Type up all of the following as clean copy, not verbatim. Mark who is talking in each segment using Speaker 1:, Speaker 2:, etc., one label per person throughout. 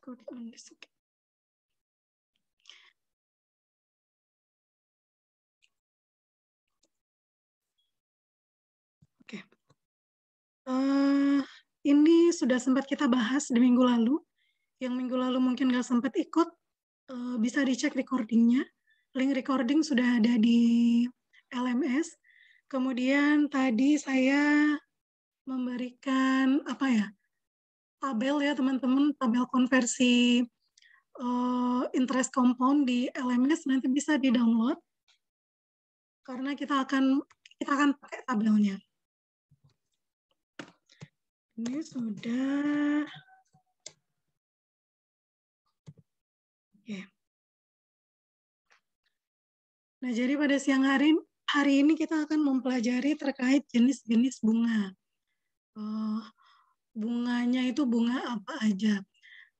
Speaker 1: Record on this. Okay. Oke. Ini sudah sempat kita bahas di minggu lalu. Yang minggu lalu mungkin nggak sempat ikut, bisa dicek recordingnya. Link recording sudah ada di LMS. Kemudian tadi saya memberikan tabel ya teman-teman, tabel konversi interest compound di LMS, nanti bisa di-download karena kita akan pakai tabelnya. Ini sudah. Oke. Nah, jadi pada siang hari ini kita akan mempelajari terkait jenis-jenis bunga. Bunganya itu bunga apa aja?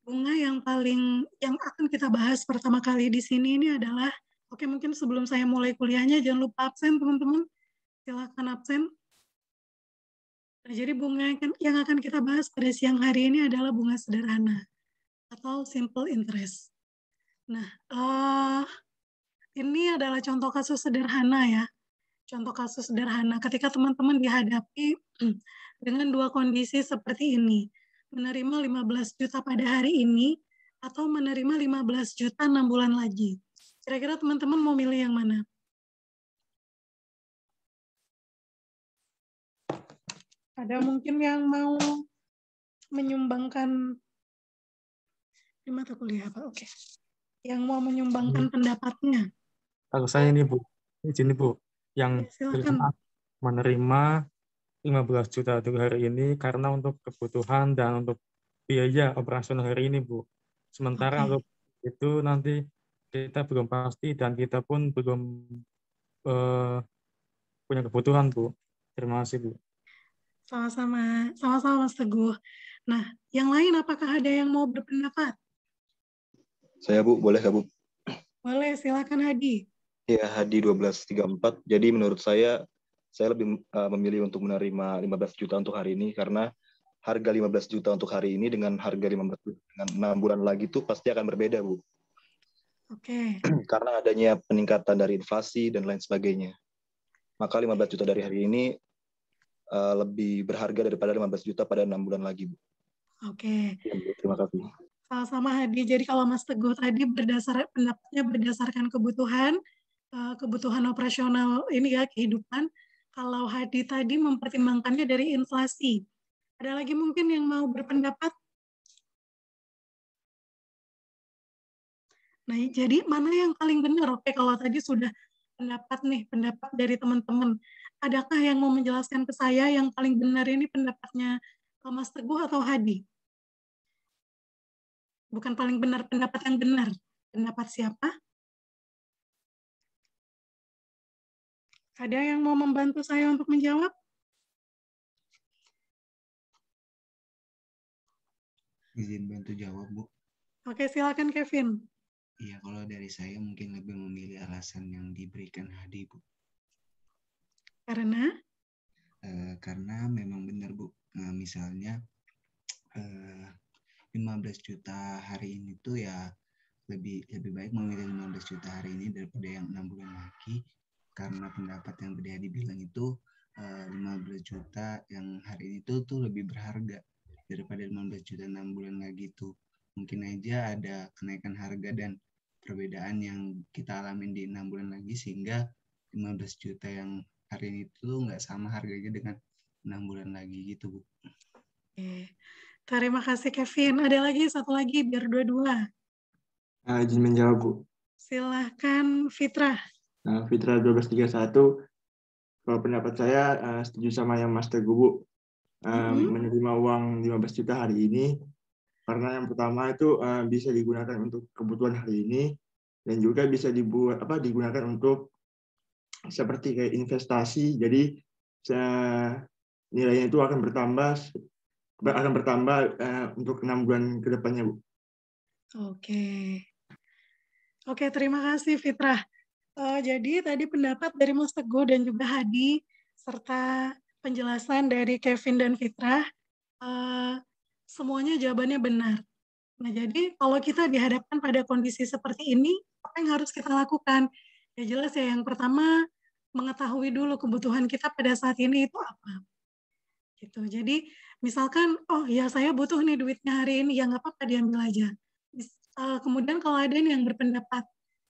Speaker 1: Bunga yang akan kita bahas pertama kali di sini ini adalah, oke, mungkin sebelum saya mulai kuliahnya jangan lupa absen teman-teman. Silakan absen. Nah, jadi bunga yang akan kita bahas pada siang hari ini adalah bunga sederhana atau simple interest. Nah, ini adalah contoh kasus sederhana ya. Contoh kasus sederhana ketika teman-teman dihadapi dengan dua kondisi seperti ini. Menerima 15 juta pada hari ini atau menerima 15 juta 6 bulan lagi. Kira-kira teman-teman mau milih yang mana? Ada mungkin yang mau menyumbangkan di mata kuliah apa? Oke. Yang mau menyumbangkan pendapatnya.
Speaker 2: Kalau saya ini Bu, izin Bu, yang
Speaker 1: silakan.
Speaker 2: Menerima 15 juta untuk hari ini karena untuk kebutuhan dan untuk biaya operasional hari ini Bu. Sementara untuk itu nanti kita belum pasti dan kita pun belum punya kebutuhan Bu. Terima kasih Bu.
Speaker 1: Sama-sama Mas Teguh. Nah, yang lain apakah ada yang mau berpendapat?
Speaker 3: Saya Bu, boleh nggak Bu?
Speaker 1: Boleh, silakan Hadi.
Speaker 3: Ya, Hadi 1234. Jadi menurut saya lebih memilih untuk menerima 15 juta untuk hari ini karena harga 15 juta untuk hari ini dengan harga 15 juta dengan 6 bulan lagi itu pasti akan berbeda Bu.
Speaker 1: Oke.
Speaker 3: Karena adanya peningkatan dari inflasi dan lain sebagainya. Maka 15 juta dari hari ini lebih berharga daripada 15 juta pada 6 bulan lagi Bu.
Speaker 1: Oke.
Speaker 3: Ya, Bu. Terima kasih.
Speaker 1: Sama-sama Hadi. Jadi kalau Mas Teguh tadi pendapatnya berdasarkan kebutuhan operasional ini ya, kehidupan. Kalau Hadi tadi mempertimbangkannya dari inflasi. Ada lagi mungkin yang mau berpendapat? Nah, jadi mana yang paling benar? Oke, kalau tadi sudah pendapat dari teman-teman. Adakah yang mau menjelaskan ke saya yang paling benar ini pendapatnya Mas Teguh atau Hadi? Bukan paling benar, pendapat yang benar. Pendapat siapa? Ada yang mau membantu saya untuk menjawab?
Speaker 4: Izin bantu jawab, Bu.
Speaker 1: Oke, silakan Kevin.
Speaker 4: Iya, kalau dari saya mungkin lebih memilih alasan yang diberikan Hadi, Bu.
Speaker 1: Karena?
Speaker 4: Karena memang benar, Bu. Misalnya 15 juta hari ini tuh ya lebih baik memilih 15 juta hari ini daripada yang 6 bulan lagi. Karena pendapat yang tadi Hadi bilang itu 15 juta yang hari ini tuh lebih berharga daripada 15 juta 6 bulan lagi tuh. Mungkin aja ada kenaikan harga dan perbedaan yang kita alamin di 6 bulan lagi sehingga 15 juta yang hari ini tuh nggak sama harganya dengan 6 bulan lagi gitu, Bu.
Speaker 1: Oke. Terima kasih Kevin. Ada lagi satu lagi biar dua-dua.
Speaker 5: Izin menjawab Bu.
Speaker 1: Silahkan Fitrah.
Speaker 5: Fitrah 1231. Kalau pendapat saya setuju sama yang Mas Teguh Bu. Menerima uang 15 juta hari ini karena yang pertama itu bisa digunakan untuk kebutuhan hari ini dan juga bisa digunakan untuk seperti kayak investasi. Jadi nilainya itu akan bertambah untuk 6 bulan ke depannya Bu.
Speaker 1: Oke, terima kasih Fitrah. Jadi tadi pendapat dari Mas Teguh dan juga Hadi serta penjelasan dari Kevin dan Fitrah, semuanya jawabannya benar. Nah, jadi kalau kita dihadapkan pada kondisi seperti ini, apa yang harus kita lakukan? Ya jelas ya, yang pertama mengetahui dulu kebutuhan kita pada saat ini itu apa. Gitu. Jadi misalkan, oh ya saya butuh nih duitnya hari ini, ya nggak apa-apa diambil aja. Kemudian kalau ada nih yang berpendapat,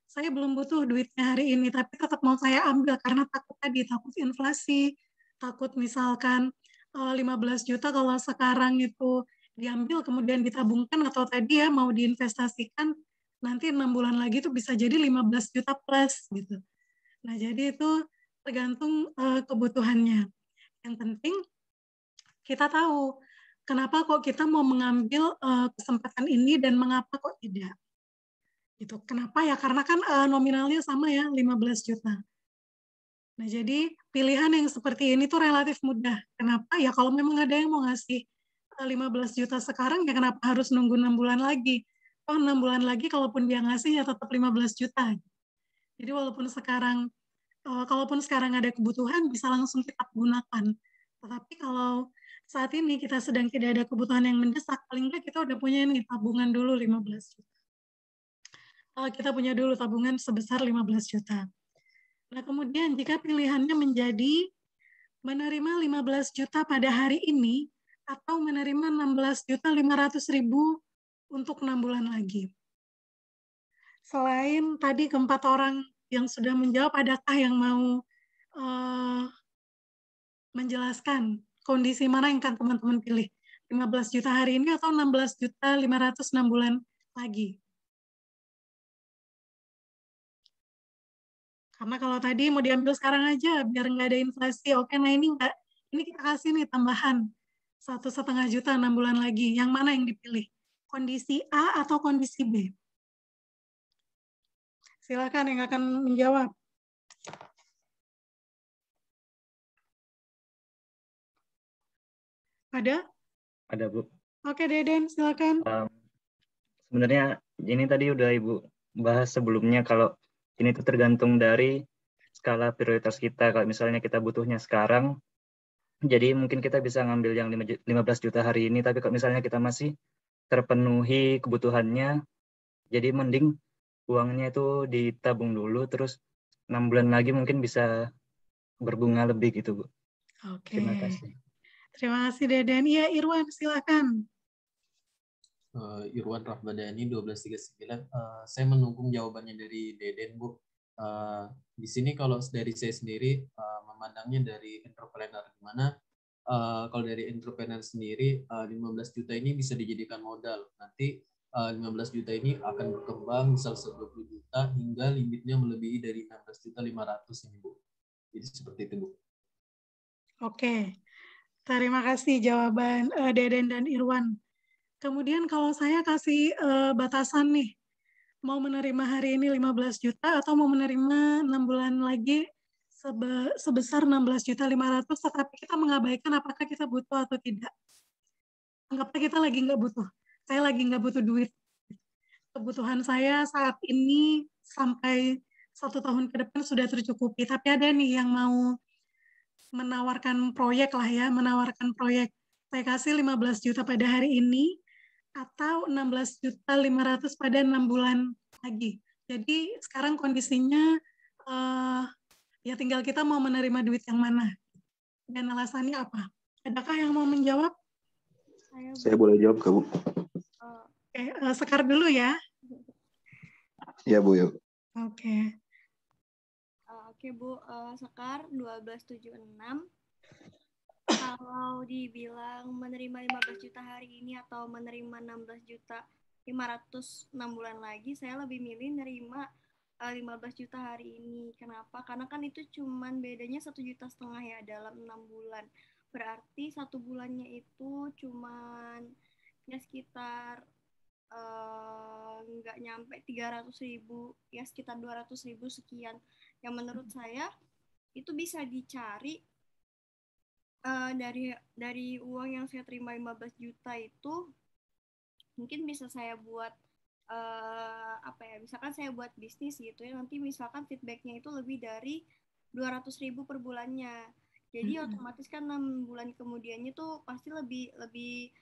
Speaker 1: saya belum butuh duitnya hari ini, tapi tetap mau saya ambil karena takut tadi, takut inflasi, takut misalkan 15 juta kalau sekarang itu diambil kemudian ditabungkan atau tadi ya mau diinvestasikan, nanti 6 bulan lagi tuh bisa jadi 15 juta plus gitu. Nah jadi itu tergantung kebutuhannya. Yang penting kita tahu kenapa kok kita mau mengambil kesempatan ini dan mengapa kok tidak. Gitu. Kenapa ya? Karena kan nominalnya sama ya, 15 juta. Nah, jadi pilihan yang seperti ini tuh relatif mudah. Kenapa? Ya kalau memang ada yang mau ngasih 15 juta sekarang, ya kenapa harus nunggu 6 bulan lagi? Oh, 6 bulan lagi kalaupun dia ngasih ya tetap 15 juta. Jadi kalaupun sekarang ada kebutuhan, bisa langsung kita gunakan. Tetapi kalau saat ini kita sedang tidak ada kebutuhan yang mendesak, paling nggak kita udah punya nih tabungan dulu 15 juta. Kita punya dulu tabungan sebesar 15 juta. Nah, kemudian jika pilihannya menjadi menerima 15 juta pada hari ini atau menerima 16.500.000 untuk 6 bulan lagi. Selain tadi keempat orang yang sudah menjawab, adakah yang mau menjelaskan kondisi mana yang akan teman-teman pilih? 15 juta hari ini atau 16.500.000 6 bulan lagi? Karena kalau tadi mau diambil sekarang aja biar nggak ada inflasi. Oke, nah ini nggak, ini kita kasih nih tambahan 1,5 juta 6 bulan lagi. Yang mana yang dipilih? Kondisi A atau kondisi B? Silakan yang akan menjawab. Ada?
Speaker 6: Ada, Bu.
Speaker 1: Oke, Deden, silakan.
Speaker 6: Sebenarnya ini tadi udah Ibu bahas sebelumnya kalau ini tuh tergantung dari skala prioritas kita. Kalau misalnya kita butuhnya sekarang, jadi mungkin kita bisa ngambil yang 15 juta hari ini, tapi kalau misalnya kita masih terpenuhi kebutuhannya, jadi mending uangnya itu ditabung dulu, terus 6 bulan lagi mungkin bisa berbunga lebih gitu, Bu.
Speaker 1: Oke.
Speaker 6: Terima kasih.
Speaker 1: Terima kasih, Deden. Iya, Irwan, silakan.
Speaker 7: Irwan Rahmadani 1239. Saya mendukung jawabannya dari Deden, Bu. Di sini kalau dari saya sendiri memandangnya dari entrepreneur, di mana kalau dari entrepreneur sendiri 15 juta ini bisa dijadikan modal. Nanti 15 juta ini akan berkembang misal 20 juta hingga limitnya melebihi dari 16.500.000 ini, Bu. Jadi seperti itu, Bu.
Speaker 1: Oke. Terima kasih jawaban Deden dan Irwan. Kemudian kalau saya kasih batasan nih, mau menerima hari ini 15 juta atau mau menerima 6 bulan lagi sebesar 16.500.000, tetapi kita mengabaikan apakah kita butuh atau tidak. Anggapnya kita lagi nggak butuh. Saya lagi nggak butuh duit. Kebutuhan saya saat ini sampai 1 tahun ke depan sudah tercukupi. Tapi ada nih yang mau menawarkan proyek lah ya, menawarkan proyek. Saya kasih 15 juta pada hari ini, atau 16.500.000 pada 6 bulan lagi. Jadi sekarang kondisinya ya tinggal kita mau menerima duit yang mana dan alasannya apa. Adakah yang mau menjawab?
Speaker 3: Saya boleh jawab, Kak, Bu.
Speaker 1: Oke, Sekar dulu ya.
Speaker 3: Iya, Bu, yuk.
Speaker 1: Oke.
Speaker 8: Oke, Bu. Sekar 1276. Kalau dibilang menerima 15 juta hari ini atau menerima 16 juta 500 6 bulan lagi, saya lebih milih nerima 15 juta hari ini. Kenapa? Karena kan itu cuman bedanya 1,5 juta ya dalam 6 bulan. Berarti 1 bulannya itu cuman ya sekitar nggak nyampe 300.000, ya sekitar 200.000 sekian. Yang menurut saya itu bisa dicari dari uang yang saya terima 15 juta itu mungkin bisa saya buat misalkan saya buat bisnis gitu ya, nanti misalkan feedbacknya itu lebih dari 200.000 per bulannya, jadi otomatis kan 6 bulan kemudiannya tuh pasti lebih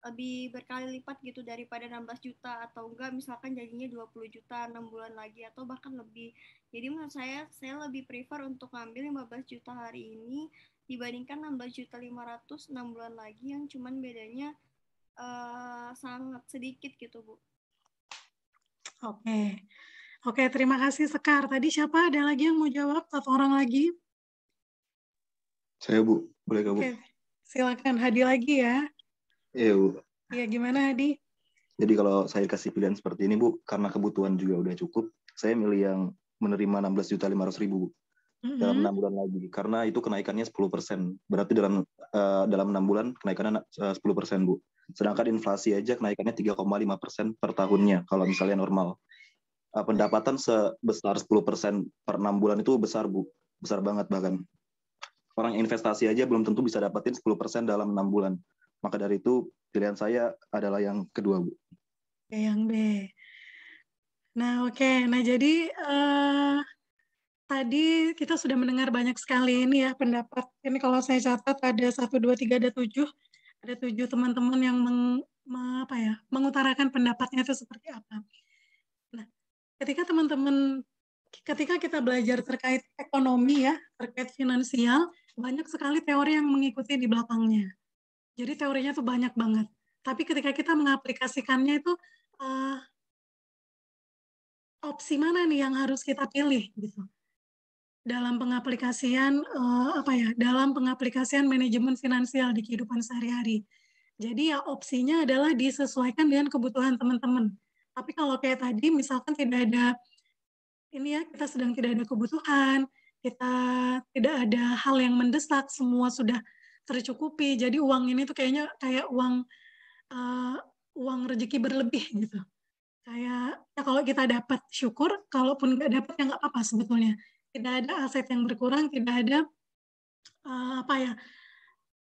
Speaker 8: lebih berkali lipat gitu daripada 16 juta, atau enggak misalkan jadinya 20 juta 6 bulan lagi atau bahkan lebih. Jadi menurut saya lebih prefer untuk ngambil 15 juta hari ini dibandingkan 16 juta 500 6 bulan lagi yang cuman bedanya sangat sedikit gitu, Bu.
Speaker 1: Oke, terima kasih Sekar. Tadi siapa? Ada lagi yang mau jawab? Satu orang lagi?
Speaker 3: Saya, Bu. Boleh Kak, Bu?
Speaker 1: Oke, silakan Hadi lagi ya.
Speaker 3: Iya, Bu.
Speaker 1: Iya, gimana Hadi?
Speaker 3: Jadi kalau saya kasih pilihan seperti ini, Bu, karena kebutuhan juga udah cukup, saya milih yang menerima 16.500.000, Bu. Dalam 6 bulan lagi. Karena itu kenaikannya 10%. Berarti dalam 6 bulan kenaikannya 10%, Bu. Sedangkan inflasi aja kenaikannya 3,5% per tahunnya kalau misalnya normal. Pendapatan sebesar 10% per 6 bulan itu besar, Bu. Besar banget bahkan. Orang investasi aja belum tentu bisa dapetin 10% dalam 6 bulan. Maka dari itu pilihan saya adalah yang kedua, Bu.
Speaker 1: Yang B. Nah, oke. Nah, jadi tadi kita sudah mendengar banyak sekali ini ya pendapat. Ini kalau saya catat ada 1, 2, 3, ada 7. Ada 7 teman-teman yang mengutarakan pendapatnya itu seperti apa. Nah, ketika kita belajar terkait ekonomi ya, terkait finansial, banyak sekali teori yang mengikuti di belakangnya. Jadi teorinya tuh banyak banget. Tapi ketika kita mengaplikasikannya itu opsi mana nih yang harus kita pilih gitu. Dalam pengaplikasian dalam pengaplikasian manajemen finansial di kehidupan sehari-hari. Jadi ya opsinya adalah disesuaikan dengan kebutuhan teman-teman. Tapi kalau kayak tadi misalkan tidak ada kita sedang tidak ada kebutuhan, kita tidak ada hal yang mendesak, semua sudah tercukupi. Jadi uang ini tuh kayaknya kayak uang rezeki berlebih gitu. Kayak ya kalau kita dapat syukur, kalaupun nggak dapat ya nggak apa-apa sebetulnya. Tidak ada aset yang berkurang, tidak ada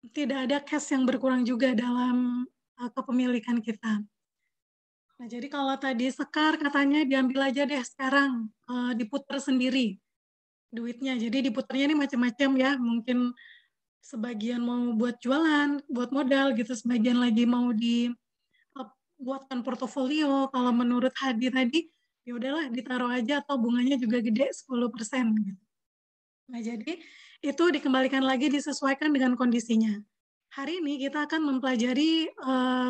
Speaker 1: tidak ada cash yang berkurang juga dalam kepemilikan kita. Nah, jadi kalau tadi Sekar katanya diambil aja deh sekarang, diputar sendiri duitnya. Jadi diputarnya ini macam-macam ya, mungkin sebagian mau buat jualan, buat modal gitu, sebagian lagi mau dibuatkan portofolio. Kalau menurut Hadi tadi, ya udahlah ditaruh aja atau bunganya juga gede 10% gitu. Nah, jadi itu dikembalikan lagi disesuaikan dengan kondisinya. Hari ini kita akan mempelajari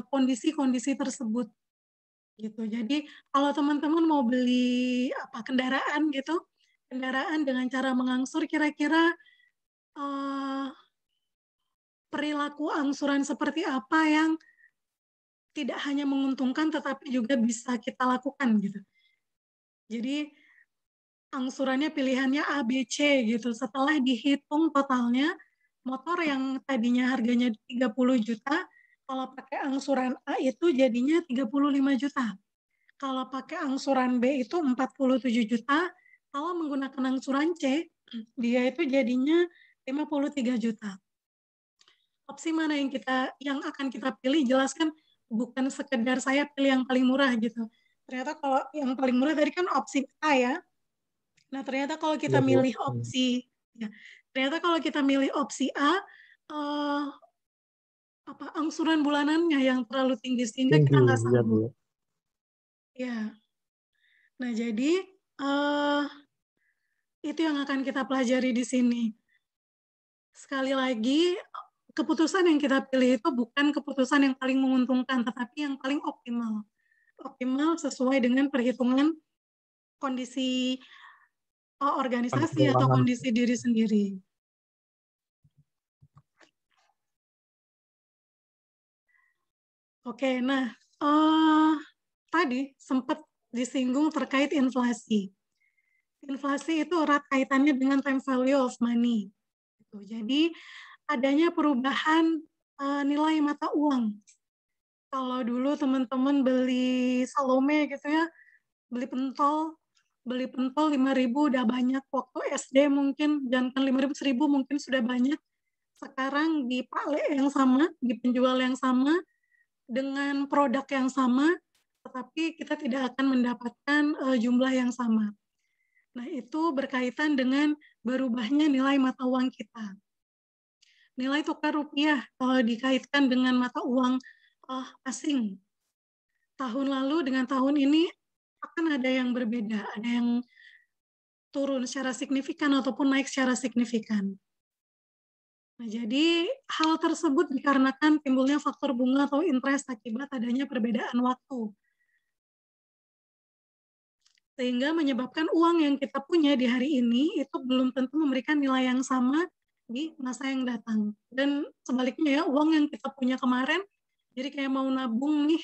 Speaker 1: kondisi-kondisi tersebut gitu. Jadi kalau teman-teman mau beli kendaraan gitu, kendaraan dengan cara mengangsur, kira-kira perilaku angsuran seperti apa yang tidak hanya menguntungkan tetapi juga bisa kita lakukan gitu. Jadi angsurannya pilihannya A, B, C gitu. Setelah dihitung totalnya, motor yang tadinya harganya 30 juta, kalau pakai angsuran A itu jadinya 35 juta. Kalau pakai angsuran B itu 47 juta, kalau menggunakan angsuran C, dia itu jadinya 53 juta. Opsi mana yang akan kita pilih? Jelaskan bukan sekedar saya pilih yang paling murah gitu. Ternyata kalau yang paling murah tadi kan opsi A ya. Nah, ternyata kalau kita milih opsi A, angsuran bulanannya yang terlalu tinggi sehingga kita nggak sanggup. Ya. Nah, jadi itu yang akan kita pelajari di sini. Sekali lagi, keputusan yang kita pilih itu bukan keputusan yang paling menguntungkan, tetapi yang paling optimal. Optimal sesuai dengan perhitungan kondisi organisasi atau kondisi diri sendiri. Oke, nah tadi sempat disinggung terkait inflasi. Inflasi itu erat kaitannya dengan time value of money. Jadi adanya perubahan nilai mata uang. Kalau dulu teman-teman beli Salome gitu ya, beli pentol 5.000 udah banyak. Waktu SD mungkin, jangan 5.000, 1.000 mungkin sudah banyak. Sekarang di pale yang sama, di penjual yang sama, dengan produk yang sama, tetapi kita tidak akan mendapatkan jumlah yang sama. Nah, itu berkaitan dengan berubahnya nilai mata uang kita. Nilai tukar rupiah kalau dikaitkan dengan mata uang asing. Tahun lalu dengan tahun ini akan ada yang berbeda, ada yang turun secara signifikan ataupun naik secara signifikan. Nah, jadi hal tersebut dikarenakan timbulnya faktor bunga atau interest akibat adanya perbedaan waktu. Sehingga menyebabkan uang yang kita punya di hari ini itu belum tentu memberikan nilai yang sama di masa yang datang. Dan sebaliknya ya, uang yang kita punya kemarin, jadi kayak mau nabung nih,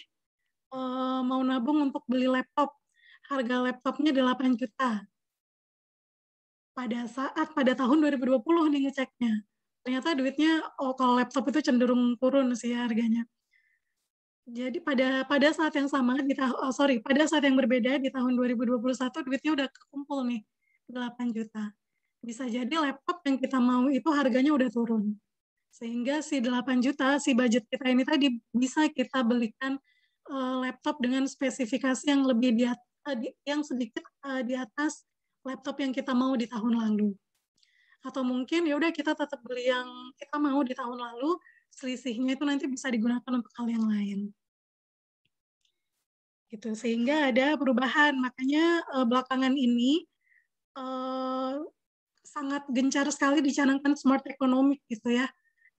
Speaker 1: mau nabung untuk beli laptop, harga laptopnya 8 juta. Pada tahun 2020 nih ngeceknya. Ternyata duitnya, kalau laptop itu cenderung turun sih harganya. Jadi pada saat yang sama, pada saat yang berbeda di tahun 2021, duitnya udah kekumpul nih, 8 juta. Bisa jadi laptop yang kita mau itu harganya udah turun. Sehingga si 8 juta, si budget kita ini tadi bisa kita belikan laptop dengan spesifikasi yang lebih yang sedikit di atas laptop yang kita mau di tahun lalu. Atau mungkin ya udah kita tetap beli yang kita mau di tahun lalu, selisihnya itu nanti bisa digunakan untuk hal yang lain. Gitu, sehingga ada perubahan. Makanya belakangan ini sangat gencar sekali dicanangkan smart economic gitu ya.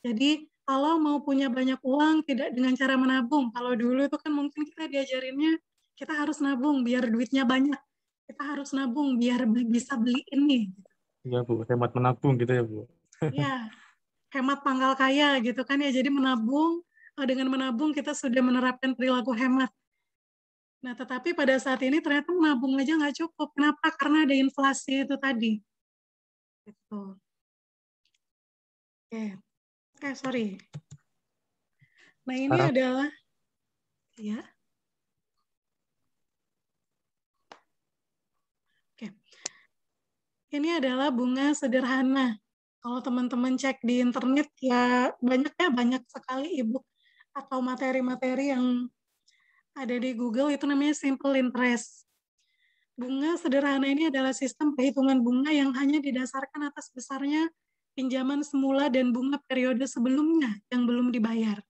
Speaker 1: Jadi kalau mau punya banyak uang tidak dengan cara menabung. Kalau dulu itu kan mungkin kita diajarinnya kita harus nabung biar duitnya banyak. Kita harus nabung biar bisa beli ini.
Speaker 2: Iya Bu, hemat menabung gitu ya Bu.
Speaker 1: Iya, hemat pangkal kaya gitu kan ya. Jadi menabung, dengan menabung kita sudah menerapkan perilaku hemat. Nah, tetapi pada saat ini ternyata menabung aja nggak cukup. Kenapa? Karena ada inflasi itu tadi. Gitu. Sorry. Nah, ini adalah, ya. Ini adalah bunga sederhana. Kalau teman-teman cek di internet ya banyak sekali e-book atau materi-materi yang ada di Google itu namanya simple interest. Bunga sederhana ini adalah sistem perhitungan bunga yang hanya didasarkan atas besarnya pinjaman semula dan bunga periode sebelumnya yang belum dibayar.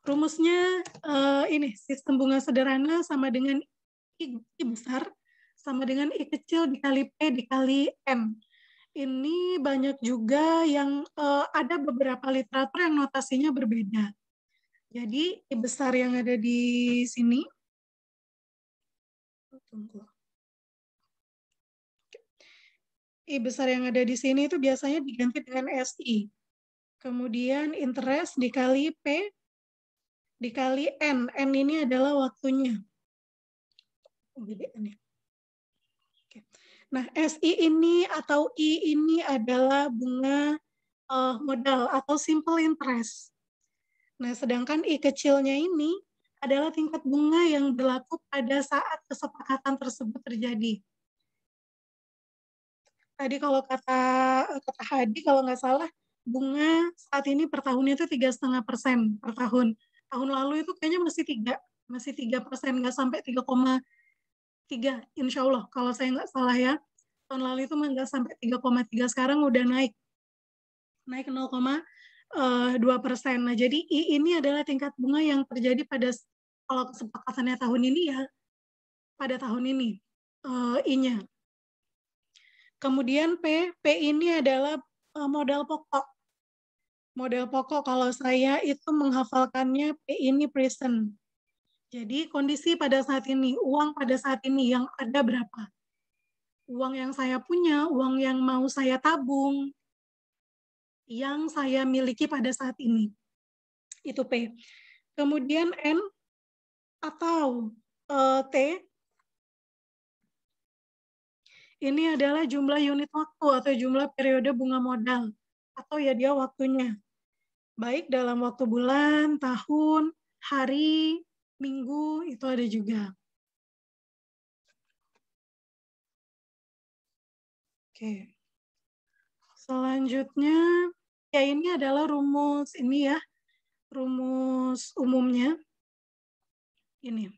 Speaker 1: Rumusnya ini, sistem bunga sederhana sama dengan I besar sama dengan I kecil dikali P dikali M. Ini banyak juga yang ada beberapa literatur yang notasinya berbeda. Jadi I besar yang ada di sini, I besar yang ada di sini itu biasanya diganti dengan SI. Kemudian interest dikali P dikali N. N ini adalah waktunya. Nah, SI ini atau I ini adalah bunga modal atau simple interest. Nah, sedangkan I kecilnya ini adalah tingkat bunga yang berlaku pada saat kesepakatan tersebut terjadi. Tadi kalau kata Hadi, kalau nggak salah, bunga saat ini per tahunnya itu 3,5% per tahun. Tahun lalu itu kayaknya masih 3%, nggak sampai 3,3, insya Allah, kalau saya nggak salah ya. Tahun lalu itu nggak sampai 3,3, sekarang udah naik 0,2%. Nah, jadi I ini adalah tingkat bunga yang terjadi pada, kalau kesepakatannya tahun ini ya, pada tahun ini, I-nya. Kemudian P ini adalah modal pokok. Modal pokok kalau saya itu menghafalkannya P ini present. Jadi kondisi pada saat ini, uang pada saat ini yang ada berapa? Uang yang saya punya, uang yang mau saya tabung, yang saya miliki pada saat ini. Itu P. Kemudian N atau T, ini adalah jumlah unit waktu atau jumlah periode bunga modal, atau ya dia waktunya. Baik dalam waktu bulan, tahun, hari, minggu, itu ada juga. Oke. Selanjutnya, ya ini adalah rumus ini ya, rumus umumnya. Ini.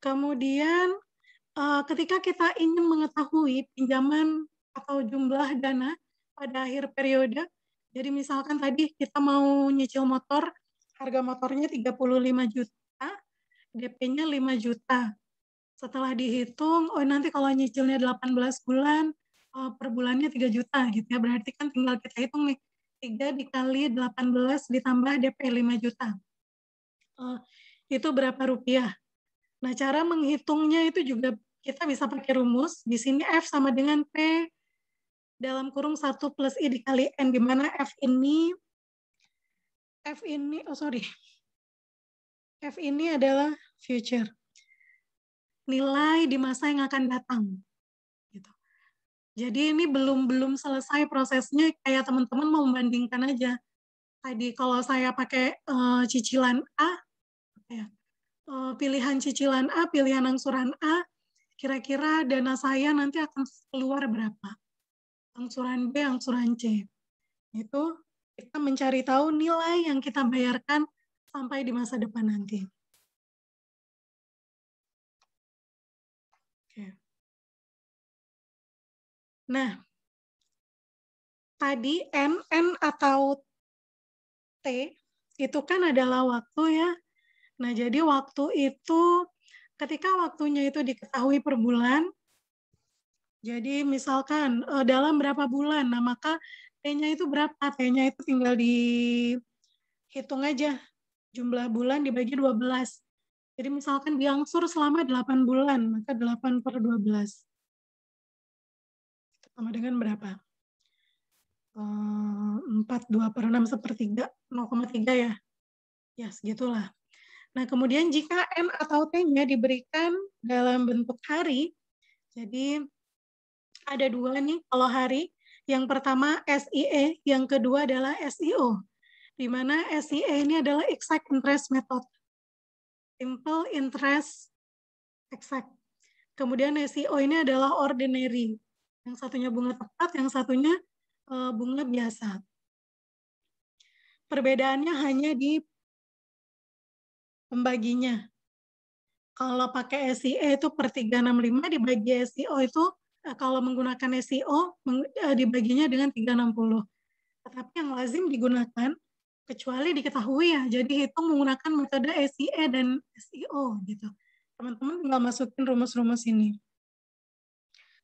Speaker 1: Kemudian, ketika kita ingin mengetahui pinjaman atau jumlah dana pada akhir periode, Jadi misalkan tadi kita mau nyicil motor, harga motornya 35 juta, DP-nya 5 juta. Setelah dihitung, oh nanti kalau nyicilnya 18 bulan, per bulannya 3 juta gitu ya. Berarti kan tinggal kita hitung nih, 3 dikali 18 ditambah DP 5 juta. Itu berapa rupiah? Nah, cara menghitungnya itu juga kita bisa pakai rumus. Di sini F sama dengan P dalam kurung 1 plus I dikali N, di mana F ini adalah future. Nilai di masa yang akan datang. Gitu. Jadi ini belum selesai prosesnya, kayak teman-teman mau membandingkan aja. Tadi kalau saya pakai cicilan A, pilihan cicilan A, pilihan angsuran A, kira-kira dana saya nanti akan keluar berapa? Angsuran B, angsuran C. Itu kita mencari tahu nilai yang kita bayarkan sampai di masa depan nanti. Oke. Nah, tadi N atau T itu kan adalah waktu ya. Nah, jadi waktu itu ketika waktunya itu diketahui per bulan, jadi misalkan dalam berapa bulan, nah maka T-nya itu berapa? T-nya itu tinggal dihitung aja. Jumlah bulan dibagi 12. Jadi misalkan diangsur selama 8 bulan, maka 8 per 12. Sama dengan berapa? 4, 2 per 6 sepertiga, 0,3 ya. Ya, segitulah. Nah, kemudian jika N atau T-nya diberikan dalam bentuk hari, jadi ada dua nih kalau hari. Yang pertama SIE, yang kedua adalah SIO. Di mana SIE ini adalah exact interest method. Simple interest exact. Kemudian SIO ini adalah ordinary. Yang satunya bunga tepat, yang satunya bunga biasa. Perbedaannya hanya di pembaginya. Kalau pakai SIE itu per 365, dibagi SIO itu kalau menggunakan SIO dibaginya dengan 360. Tetapi yang lazim digunakan kecuali diketahui ya, jadi hitung menggunakan metode SIE dan SIO gitu. Teman-teman tinggal masukin rumus-rumus ini.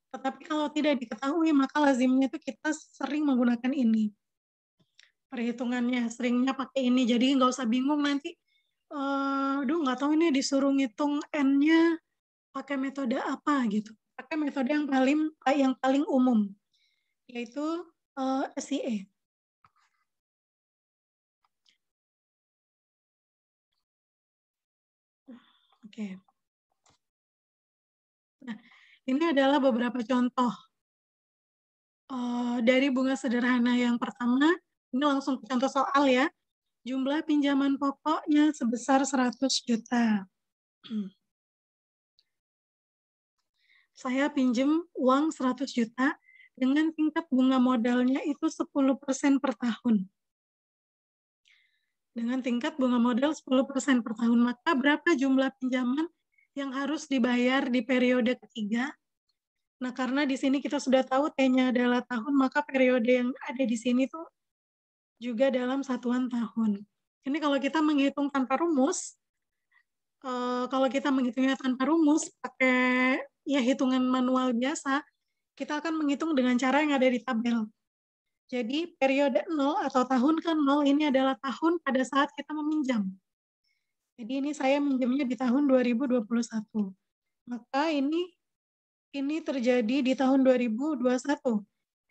Speaker 1: Tetapi kalau tidak diketahui, maka lazimnya itu kita sering menggunakan ini. Perhitungannya seringnya pakai ini, jadi nggak usah bingung nanti. Nggak tahu ini disuruh ngitung N-nya pakai metode apa gitu. Pakai metode yang paling umum, yaitu SIE. Oke. Nah, ini adalah beberapa contoh dari bunga sederhana. Yang pertama, ini langsung ke contoh soal ya. Jumlah pinjaman pokoknya sebesar 100 juta. Saya pinjam uang 100 juta dengan tingkat bunga modalnya itu 10% per tahun. Dengan tingkat bunga modal 10% per tahun, maka berapa jumlah pinjaman yang harus dibayar di periode ketiga? Nah, karena di sini kita sudah tahu T-nya adalah tahun, maka periode yang ada di sini tuh juga dalam satuan tahun. Ini kalau kita menghitung tanpa rumus, kalau kita menghitungnya tanpa rumus, pakai ya hitungan manual biasa, kita akan menghitung dengan cara yang ada di tabel. Jadi periode 0 atau tahun ke-0 ini adalah tahun pada saat kita meminjam. Jadi ini saya minjamnya di tahun 2021. Maka ini terjadi di tahun 2021,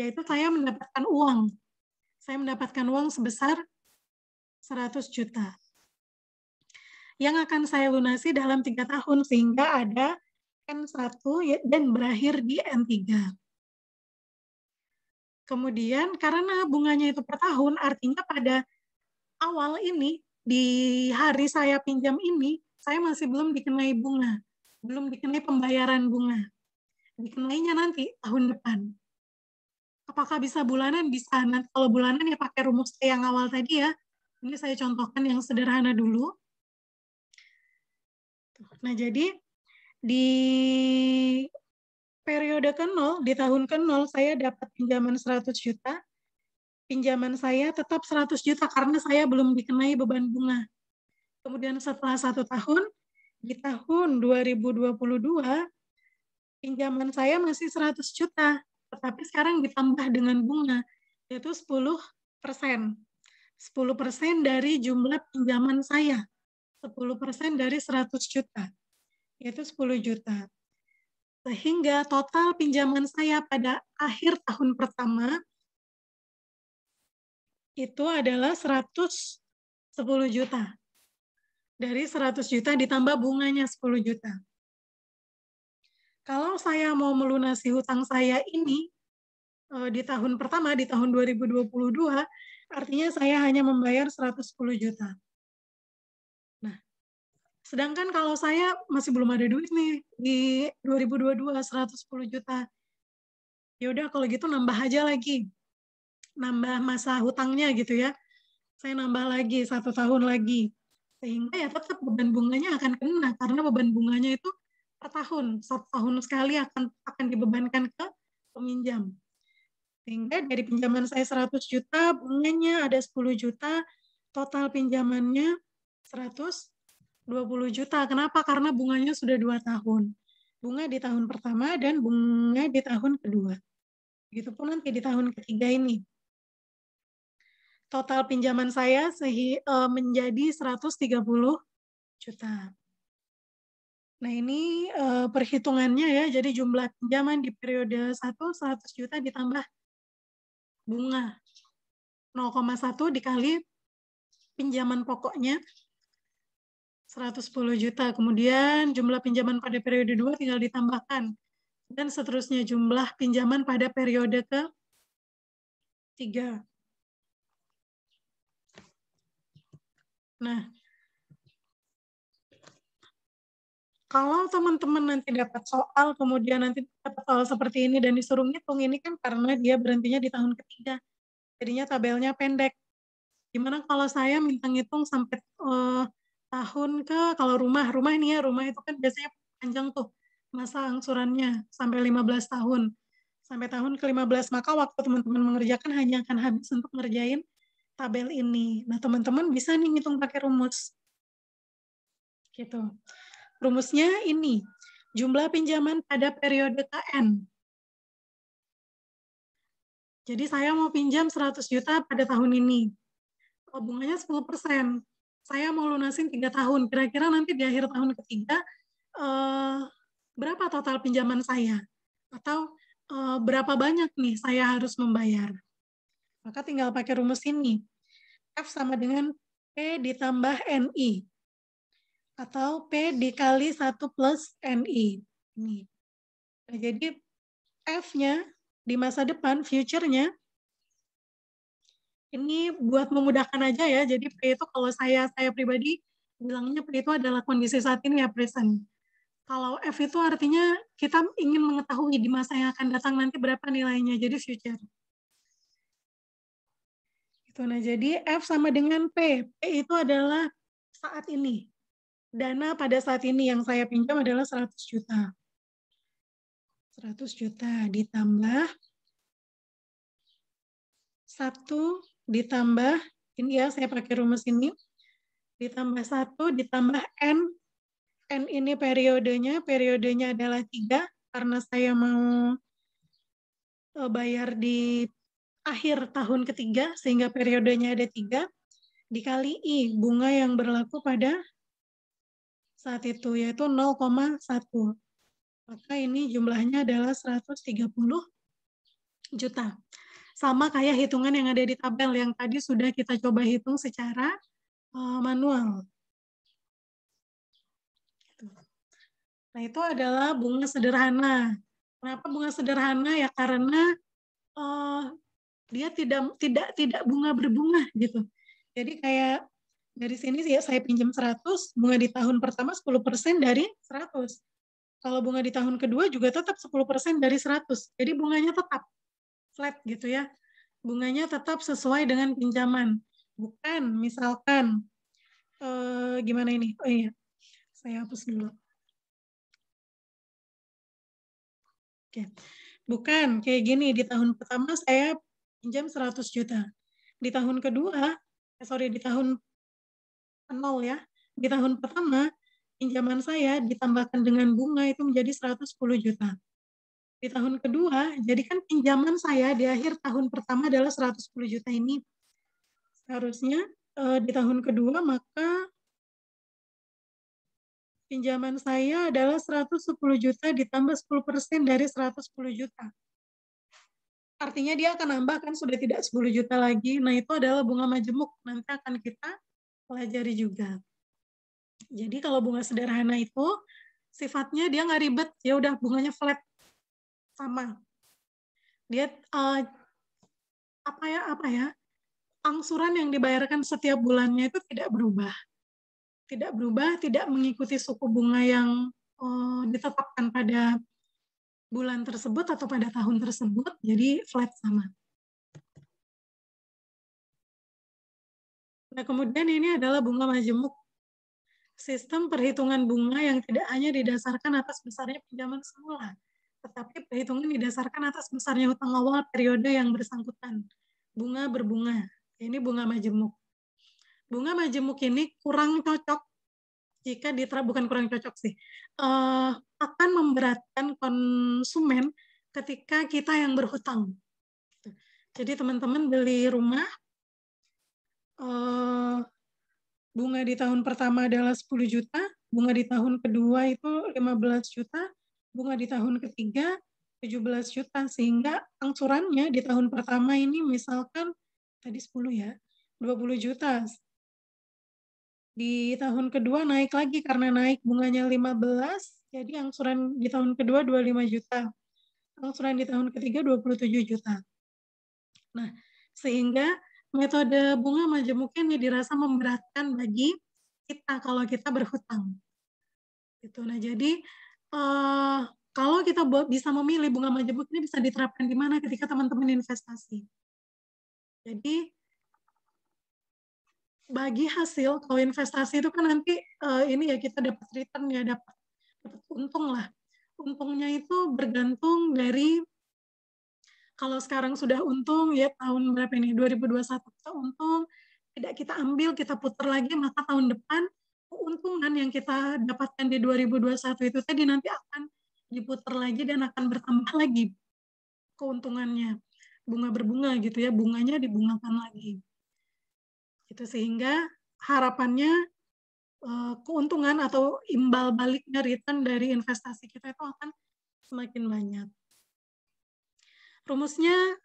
Speaker 1: yaitu saya mendapatkan uang. Saya mendapatkan uang sebesar 100 juta. Yang akan saya lunasi dalam 3 tahun, sehingga ada N1 dan berakhir di N3. Kemudian karena bunganya itu per tahun, artinya pada awal ini, di hari saya pinjam ini, saya masih belum dikenai bunga, belum dikenai pembayaran bunga. Dikenainya nanti tahun depan. Apakah bisa bulanan? Bisa. Nanti kalau bulanan ya pakai rumus yang awal tadi ya. Ini saya contohkan yang sederhana dulu. Nah, jadi di periode ke-0, di tahun ke-0 saya dapat pinjaman 100 juta. pinjaman saya tetap 100 juta karena saya belum dikenai beban bunga. Kemudian setelah 1 tahun, di tahun 2022, pinjaman saya masih 100 juta, tetapi sekarang ditambah dengan bunga, yaitu 10%. 10% dari jumlah pinjaman saya. 10% dari 100 juta, yaitu 10 juta. Sehingga total pinjaman saya pada akhir tahun pertama itu adalah 110 juta. Dari 100 juta ditambah bunganya 10 juta. Kalau saya mau melunasi hutang saya ini di tahun pertama, di tahun 2022, artinya saya hanya membayar 110 juta. Nah, sedangkan kalau saya masih belum ada duit nih di 2022 110 juta. Ya udah kalau gitu nambah aja lagi. Nambah masa hutangnya gitu ya. Saya nambah lagi 1 tahun lagi. Sehingga ya tetap beban bunganya akan kena karena beban bunganya itu per tahun. 1 tahun sekali akan dibebankan ke peminjam. Sehingga dari pinjaman saya 100 juta, bunganya ada 10 juta, total pinjamannya 120 juta. Kenapa? Karena bunganya sudah 2 tahun. Bunga di tahun pertama dan bunga di tahun kedua. Begitupun nanti di tahun ketiga ini. Total pinjaman saya menjadi 130 juta. Nah ini perhitungannya ya, jadi jumlah pinjaman di periode 1, 100 juta ditambah bunga 0,1 dikali pinjaman pokoknya 110 juta. Kemudian jumlah pinjaman pada periode 2 tinggal ditambahkan. Dan seterusnya jumlah pinjaman pada periode ke-3. Nah, kalau teman-teman nanti dapat soal, kemudian nanti dapat soal seperti ini dan disuruh ngitung, ini kan karena dia berhentinya di tahun ketiga. Jadinya tabelnya pendek. Gimana kalau saya minta ngitung sampai tahun kalau rumah ini ya, rumah itu kan biasanya panjang tuh masa angsurannya sampai 15 tahun. Sampai tahun ke-15, maka waktu teman-teman mengerjakan hanya akan habis untuk ngerjain tabel ini. Nah, teman-teman bisa nih ngitung pakai rumus. Gitu. Rumusnya ini, jumlah pinjaman pada periode KN. Jadi saya mau pinjam 100 juta pada tahun ini. Bunganya 10%. Saya mau lunasin 3 tahun. Kira-kira nanti di akhir tahun ketiga, berapa total pinjaman saya? Atau berapa banyak nih saya harus membayar? Maka tinggal pakai rumus ini. F sama dengan P ditambah NI. Atau P dikali 1 plus NI. Ini. Nah, jadi F-nya di masa depan, future-nya, ini buat memudahkan aja ya. Jadi P itu kalau saya pribadi bilangnya P itu adalah kondisi saat ini ya, present. Kalau F itu artinya kita ingin mengetahui di masa yang akan datang nanti berapa nilainya, jadi future. Itu. Nah, jadi F sama dengan P. P itu adalah saat ini. Dana pada saat ini yang saya pinjam adalah 100 juta. 100 juta ditambah 1 ditambah, ini ya saya pakai rumus ini, ditambah 1 ditambah N. N ini periodenya adalah 3, karena saya mau bayar di akhir tahun ketiga, sehingga periodenya ada 3, dikali I, bunga yang berlaku pada saat itu, yaitu 0,1. Maka ini jumlahnya adalah 130 juta. Sama kayak hitungan yang ada di tabel yang tadi sudah kita coba hitung secara manual. Nah, itu adalah bunga sederhana. Kenapa bunga sederhana? Ya karena dia tidak bunga berbunga gitu. Jadi kayak dari sini ya saya pinjam 100, bunga di tahun pertama 10% dari 100. Kalau bunga di tahun kedua juga tetap 10% dari 100. Jadi bunganya tetap flat gitu ya. Bunganya tetap sesuai dengan pinjaman. Bukan misalkan gimana ini? Oh iya, saya hapus dulu. Oke. Bukan kayak gini, di tahun pertama saya pinjam 100 juta. Di tahun kedua, di tahun 0 ya, di tahun pertama, pinjaman saya ditambahkan dengan bunga itu menjadi 110 juta. Di tahun kedua, jadi kan pinjaman saya di akhir tahun pertama adalah 110 juta ini. Seharusnya di tahun kedua maka pinjaman saya adalah 110 juta ditambah 10% dari 110 juta. Artinya dia akan nambah kan sudah tidak 10 juta lagi. Nah itu adalah bunga majemuk. Nanti akan kita pelajari juga. Jadi kalau bunga sederhana itu sifatnya dia nggak ribet. Ya udah bunganya flat. Sama. Dia angsuran yang dibayarkan setiap bulannya itu tidak berubah. Tidak berubah, tidak mengikuti suku bunga yang ditetapkan pada bulan tersebut atau pada tahun tersebut, jadi flat sama. Nah, kemudian ini adalah bunga majemuk. Sistem perhitungan bunga yang tidak hanya didasarkan atas besarnya pinjaman semula, tetapi perhitungan didasarkan atas besarnya hutang awal periode yang bersangkutan. Bunga berbunga. Ini bunga majemuk. Bunga majemuk ini kurang cocok jika bukan kurang cocok sih, akan memberatkan konsumen ketika kita yang berhutang. Jadi teman-teman beli rumah, bunga di tahun pertama adalah 10 juta, bunga di tahun kedua itu 15 juta, bunga di tahun ketiga 17 juta, sehingga angsurannya di tahun pertama ini misalkan tadi 10 ya, 20 juta. Di tahun kedua naik lagi karena naik bunganya 15, jadi angsuran di tahun kedua 25 juta. Angsuran di tahun ketiga 27 juta. Nah, sehingga metode bunga majemuk ini dirasa memberatkan bagi kita kalau kita berhutang. Gitu. Nah, jadi kalau kita bisa memilih bunga majemuk ini bisa diterapkan di mana ketika teman-teman investasi. Jadi bagi hasil, kalau investasi itu kan nanti ini ya kita dapat return ya, dapat untung lah. Untungnya itu bergantung dari kalau sekarang sudah untung ya tahun berapa ini 2021 kita untung, tidak kita ambil, kita putar lagi, maka tahun depan keuntungan yang kita dapatkan di 2021 itu tadi nanti akan diputar lagi dan akan bertambah lagi keuntungannya. Bunga berbunga gitu ya, bunganya dibungakan lagi. Itu sehingga harapannya keuntungan atau imbal baliknya return dari investasi kita itu akan semakin banyak. Rumusnya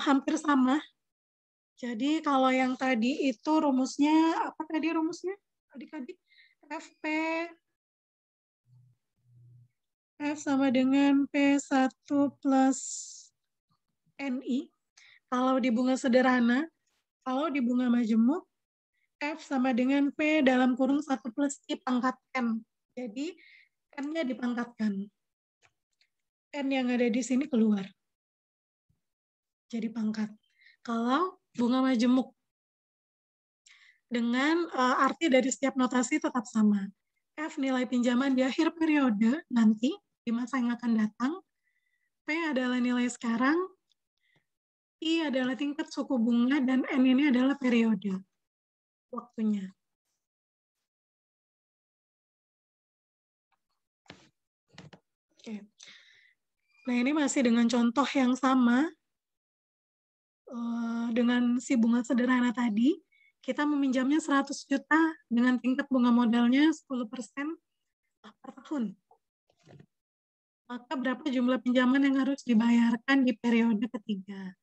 Speaker 1: hampir sama. Jadi kalau yang tadi itu rumusnya, apa tadi rumusnya? Adik-adik, F sama dengan P1 plus NI. Kalau di bunga sederhana, kalau di bunga majemuk, F sama dengan P dalam kurung 1 plus I pangkat N. Jadi, N-nya dipangkatkan. N yang ada di sini keluar. Jadi pangkat. Kalau bunga majemuk, dengan arti dari setiap notasi tetap sama. F nilai pinjaman di akhir periode nanti, di masa yang akan datang. P adalah nilai sekarang. I adalah tingkat suku bunga, dan N ini adalah periode waktunya. Oke. Nah, ini masih dengan contoh yang sama dengan si bunga sederhana tadi. Kita meminjamnya 100 juta dengan tingkat bunga modalnya 10% per tahun. Maka berapa jumlah pinjaman yang harus dibayarkan di periode ketiga?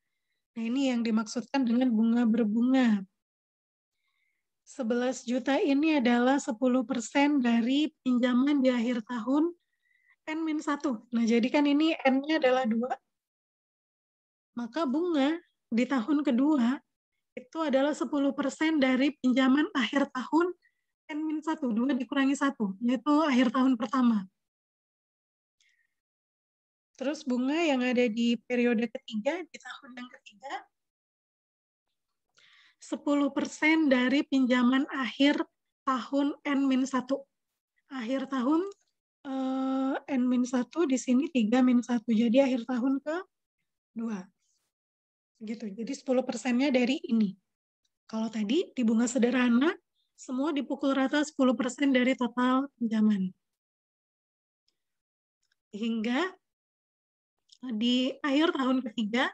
Speaker 1: Nah, ini yang dimaksudkan dengan bunga berbunga. 11 juta ini adalah 10% dari pinjaman di akhir tahun N-1. Nah, jadi kan ini N-nya adalah 2. Maka bunga di tahun kedua itu adalah 10% dari pinjaman akhir tahun N-1. 2 dikurangi 1, yaitu akhir tahun pertama. Terus bunga yang ada di periode ketiga, di tahun yang ketiga, 10% dari pinjaman akhir tahun N-1. Akhir tahun N-1 di sini 3-1. Jadi akhir tahun ke-2. Gitu. Jadi 10%-nya dari ini. Kalau tadi di bunga sederhana, semua dipukul rata 10% dari total pinjaman. Hingga di akhir tahun ketiga,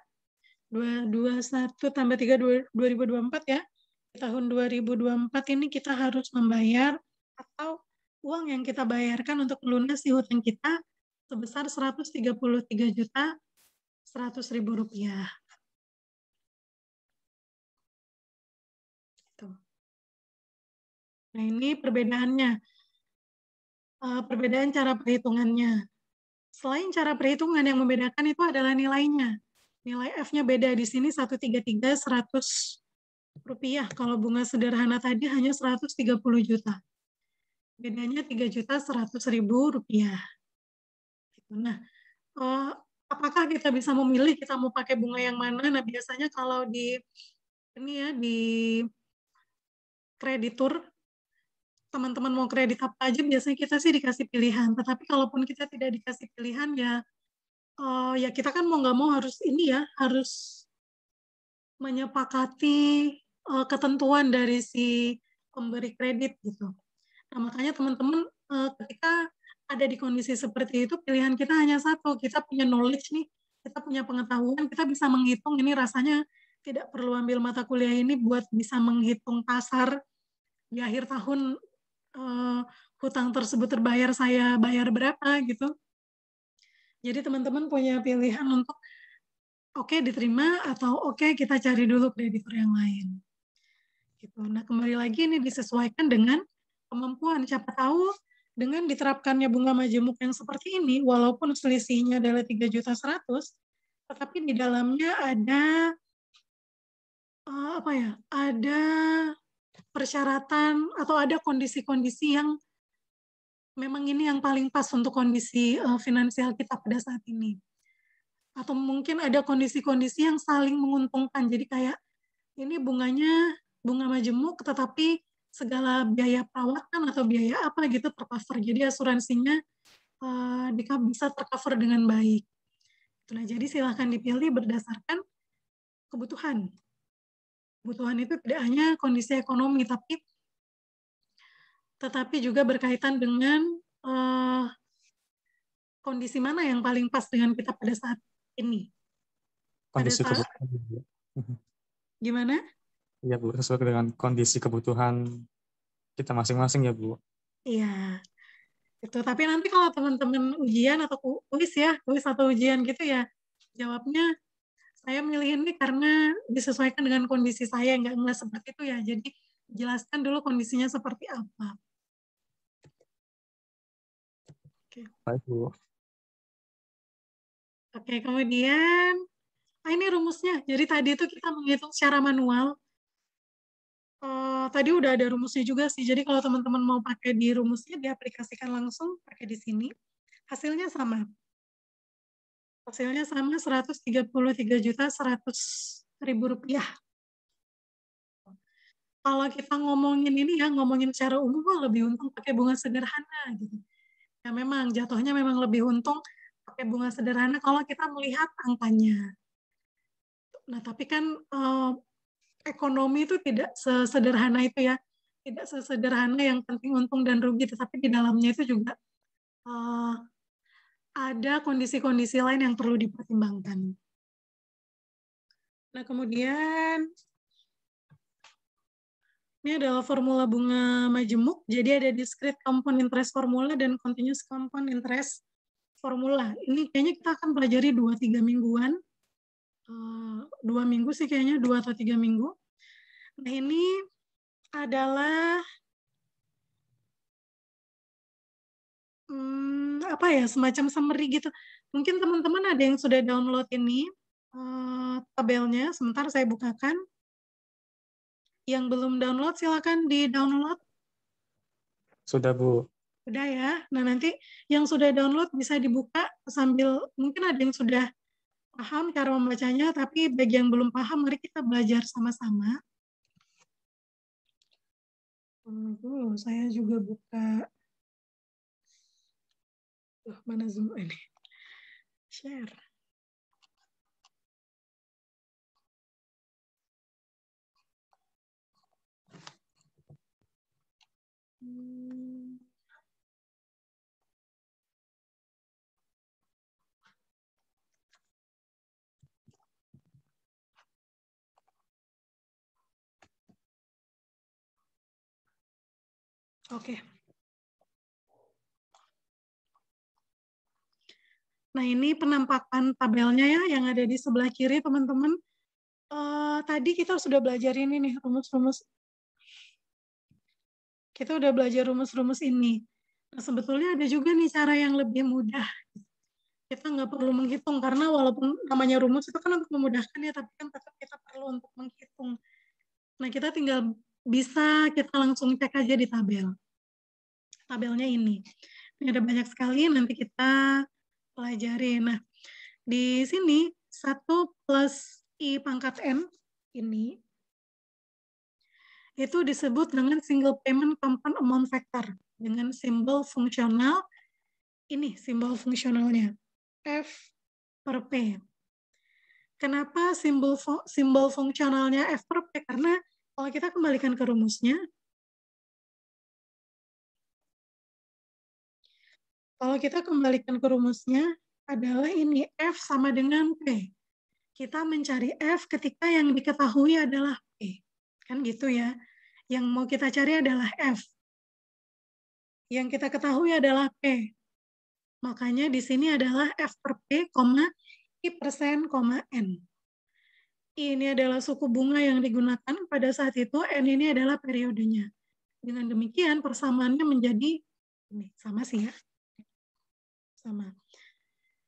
Speaker 1: 2021 tambah 3, 2024 ya, di tahun 2024 ini kita harus membayar atau uang yang kita bayarkan untuk melunasi hutang kita sebesar Rp133.100.000. Nah, ini perbedaannya. Perbedaan cara perhitungannya. Selain cara perhitungan, yang membedakan itu adalah nilainya. Nilai F-nya beda. Di sini 133.100 rupiah. Kalau bunga sederhana tadi hanya 130 juta. Bedanya 3.100.000 rupiah. Nah, apakah kita bisa memilih kita mau pakai bunga yang mana? Nah, biasanya kalau di kreditur, teman-teman mau kredit apa aja, biasanya kita sih dikasih pilihan. Tetapi kalaupun kita tidak dikasih pilihan, ya kita kan mau nggak mau harus harus menyepakati ketentuan dari si pemberi kredit gitu. Nah, makanya teman-teman ketika ada di kondisi seperti itu, pilihan kita hanya satu. Kita punya knowledge nih, kita punya pengetahuan, kita bisa menghitung ini rasanya tidak perlu ambil mata kuliah ini buat bisa menghitung pasar di akhir tahun hutang tersebut terbayar, saya bayar berapa gitu. Jadi teman-teman punya pilihan untuk oke diterima atau oke kita cari dulu kreditur yang lain. Gitu. Nah, kembali lagi ini disesuaikan dengan kemampuan. Siapa tahu dengan diterapkannya bunga majemuk yang seperti ini, walaupun selisihnya adalah 3.100.000, tetapi di dalamnya ada ada persyaratan atau ada kondisi-kondisi yang memang ini yang paling pas untuk kondisi finansial kita pada saat ini. Atau mungkin ada kondisi-kondisi yang saling menguntungkan. Jadi kayak ini bunganya bunga majemuk, tetapi segala biaya perawatan atau biaya apa gitu tercover. Jadi asuransinya bisa tercover dengan baik. Nah, jadi silahkan dipilih berdasarkan kebutuhan. Kebutuhan itu tidak hanya kondisi ekonomi, tetapi juga berkaitan dengan kondisi mana yang paling pas dengan kita pada saat ini.
Speaker 2: Kondisi kebutuhan.
Speaker 1: Gimana?
Speaker 2: Iya, Bu, sesuai dengan kondisi kebutuhan kita masing-masing ya, Bu.
Speaker 1: Iya. Itu. Tapi nanti kalau teman-teman ujian atau kuis atau ujian gitu ya, jawabnya saya milih ini karena disesuaikan dengan kondisi saya, nggak seperti itu ya. Jadi jelaskan dulu kondisinya seperti apa. Oke.
Speaker 2: Baik, Bu.
Speaker 1: Oke, kemudian ini rumusnya. Jadi tadi itu kita menghitung secara manual. Tadi udah ada rumusnya juga sih. Jadi kalau teman-teman mau pakai di rumusnya, diaplikasikan langsung pakai di sini. Hasilnya sama. Hasilnya sama 133.100.000 rupiah. Kalau kita ngomongin ini ya, ngomongin secara umum lebih untung pakai bunga sederhana gitu. Ya memang jatuhnya memang lebih untung pakai bunga sederhana kalau kita melihat angkanya. Nah, tapi kan ekonomi itu tidak sesederhana itu ya. Tidak sesederhana yang penting untung dan rugi, tetapi di dalamnya itu juga ada kondisi-kondisi lain yang perlu dipertimbangkan. Nah, kemudian ini adalah formula bunga majemuk. Jadi ada discrete compound interest formula dan continuous compound interest formula. Ini kayaknya kita akan pelajari 2-3 mingguan. 2 minggu sih kayaknya, 2 atau 3 minggu. Nah, ini adalah semacam summary gitu. Mungkin teman-teman ada yang sudah download ini tabelnya. Sebentar saya bukakan. Yang belum download silakan di-download.
Speaker 2: Sudah, Bu.
Speaker 1: Sudah ya. Nah, nanti yang sudah download bisa dibuka sambil mungkin ada yang sudah paham cara membacanya, tapi bagi yang belum paham mari kita belajar sama-sama. Saya juga buka. Mana Zoom ini? Share. Oke. Nah, ini penampakan tabelnya ya yang ada di sebelah kiri, teman-teman. Tadi kita sudah belajar ini nih, rumus-rumus. Kita udah belajar rumus-rumus ini. Nah, sebetulnya ada juga nih cara yang lebih mudah. Kita nggak perlu menghitung, karena walaupun namanya rumus itu kan untuk memudahkan ya, tapi kan tetap kita perlu untuk menghitung. Nah, kita tinggal bisa kita langsung cek aja di tabel. Tabelnya ini. Ini ada banyak sekali, nanti kita pelajari. Nah, di sini 1 plus I pangkat N ini itu disebut dengan single payment compound amount vector dengan simbol fungsional ini, simbol fungsionalnya F per P. Kenapa simbol fungsionalnya F per P? Karena kalau kita kembalikan ke rumusnya, adalah ini F sama dengan P. Kita mencari F ketika yang diketahui adalah P. Kan gitu ya. Yang mau kita cari adalah F. Yang kita ketahui adalah P. Makanya di sini adalah F per P, I persen, N. I ini adalah suku bunga yang digunakan pada saat itu, N ini adalah periodenya. Dengan demikian persamaannya menjadi ini, sama sih ya. Sama.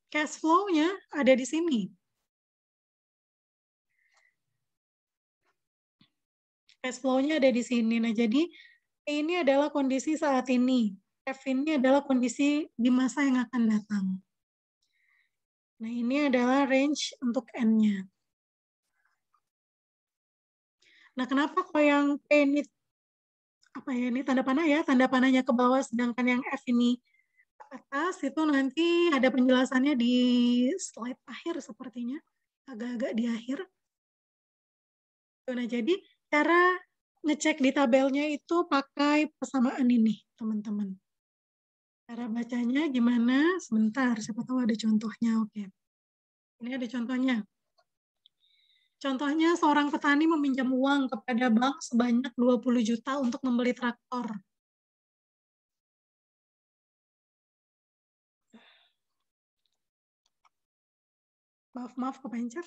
Speaker 1: Cash flow-nya ada di sini. Cash flow-nya ada di sini. Nah, jadi P ini adalah kondisi saat ini. F ini adalah kondisi di masa yang akan datang. Nah, ini adalah range untuk N-nya. Nah, kenapa kalau yang P ini apa ya, ini tanda panah ya, tanda panahnya ke bawah, sedangkan yang F ini ke atas, itu nanti ada penjelasannya di slide akhir sepertinya, agak-agak di akhir. Nah, jadi cara ngecek di tabelnya itu pakai persamaan ini, teman-teman. Cara bacanya gimana? Sebentar, siapa tahu ada contohnya. Oke. Ini ada contohnya. Contohnya, seorang petani meminjam uang kepada bank sebanyak 20 juta untuk membeli traktor. Maaf, kepencet.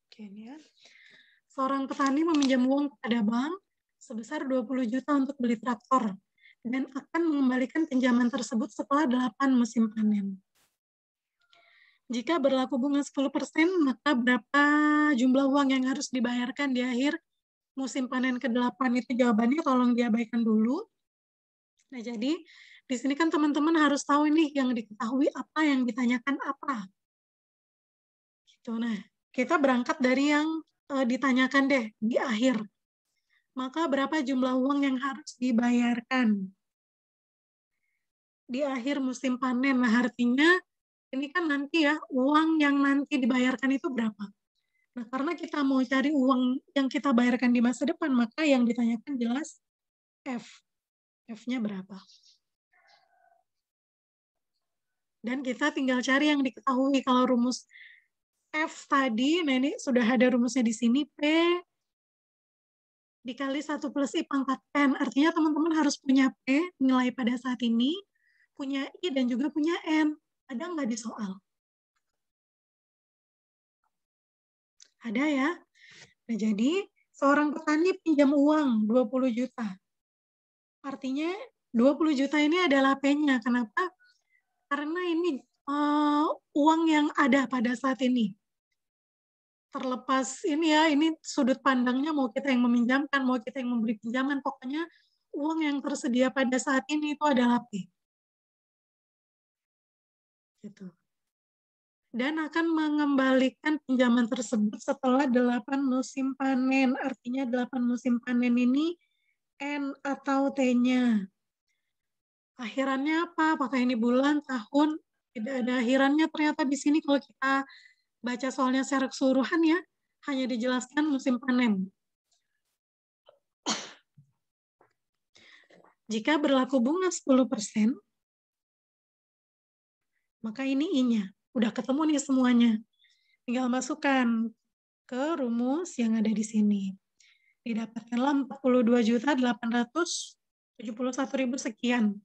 Speaker 1: Oke, ini ya. Seorang petani meminjam uang kepada bank sebesar 20 juta untuk beli traktor dan akan mengembalikan pinjaman tersebut setelah 8 musim panen. Jika berlaku bunga 10%, maka berapa jumlah uang yang harus dibayarkan di akhir musim panen ke-8? Itu jawabannya tolong diabaikan dulu. Nah, jadi di sini kan teman-teman harus tahu ini yang diketahui apa, yang ditanyakan apa. Gitu. Nah, kita berangkat dari yang ditanyakan deh di akhir. Maka berapa jumlah uang yang harus dibayarkan di akhir musim panen? Nah, artinya ini kan nanti ya, uang yang nanti dibayarkan itu berapa? Nah, karena kita mau cari uang yang kita bayarkan di masa depan, maka yang ditanyakan jelas F. F-nya berapa? Dan kita tinggal cari yang diketahui. Kalau rumus F tadi, nah ini sudah ada rumusnya di sini, P dikali 1 plus I pangkat N. Artinya teman-teman harus punya P, nilai pada saat ini, punya I, dan juga punya N. Ada nggak di soal? Ada ya? Nah, jadi seorang petani pinjam uang 20 juta. Artinya 20 juta ini adalah P-nya. Kenapa? Karena ini uang yang ada pada saat ini. Terlepas ini ya, ini sudut pandangnya mau kita yang meminjamkan, mau kita yang memberi pinjaman, pokoknya uang yang tersedia pada saat ini itu adalah P. Gitu. Dan akan mengembalikan pinjaman tersebut setelah 8 musim panen. Artinya 8 musim panen ini N atau T-nya. Akhirannya apa? Apakah ini bulan, tahun? Tidak ada akhirannya ternyata di sini kalau kita baca soalnya secara keseluruhan ya, hanya dijelaskan musim panen. Jika berlaku bunga 10%, maka ini I-nya. Udah ketemu nih semuanya. Tinggal masukkan ke rumus yang ada di sini. Didapatkanlah 42.871.000 sekian.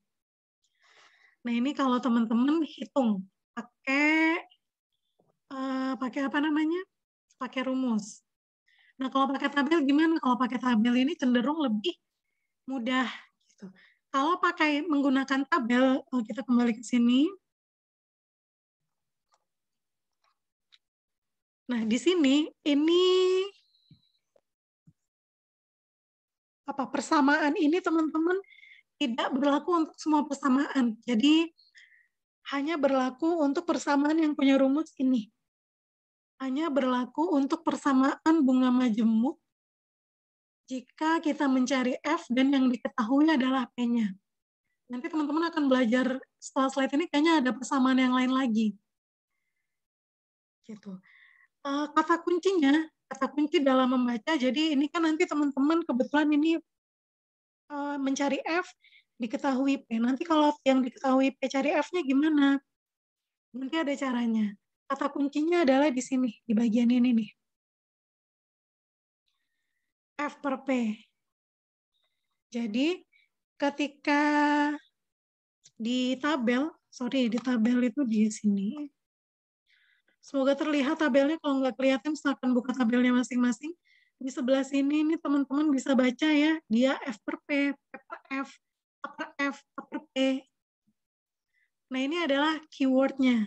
Speaker 1: Nah, ini kalau teman-teman hitung pakai apa namanya? Pakai rumus. Nah, kalau pakai tabel gimana? Kalau pakai tabel ini cenderung lebih mudah gitu. Kalau pakai menggunakan tabel, kita kembali ke sini. Nah, di sini ini persamaan ini teman-teman tidak berlaku untuk semua persamaan. Jadi hanya berlaku untuk persamaan yang punya rumus ini. Hanya berlaku untuk persamaan bunga majemuk jika kita mencari F dan yang diketahui adalah P-nya. Nanti teman-teman akan belajar setelah slide ini kayaknya ada persamaan yang lain lagi. Gitu. Kata kunci dalam membaca, jadi ini kan nanti teman-teman kebetulan ini mencari F, diketahui P. Nanti kalau yang diketahui P cari F-nya gimana? Nanti ada caranya. Kata kuncinya adalah di sini, di bagian ini nih. F per P. Jadi ketika di tabel itu di sini. Semoga terlihat tabelnya, kalau nggak kelihatan silakan buka tabelnya masing-masing. Di sebelah sini ini teman-teman bisa baca ya, dia F per P, P per F, A per F, A per P. Nah ini adalah keywordnya.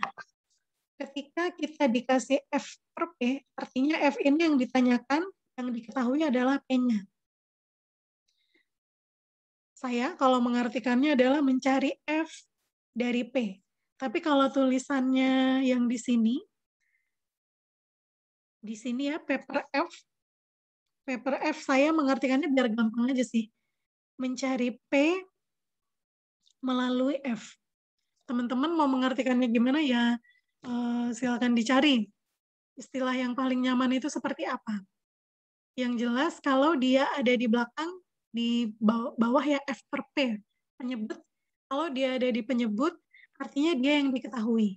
Speaker 1: Ketika kita dikasih F per P, artinya F ini yang ditanyakan, yang diketahui adalah P-nya. Saya kalau mengartikannya adalah mencari F dari P. Tapi kalau tulisannya yang di sini ya P per F saya mengartikannya biar gampang aja sih. Mencari P melalui F. Teman-teman mau mengartikannya gimana ya, silakan dicari. Istilah yang paling nyaman itu seperti apa. Yang jelas kalau dia ada di belakang, di bawah ya F per P, penyebut. Kalau dia ada di penyebut, artinya dia yang diketahui.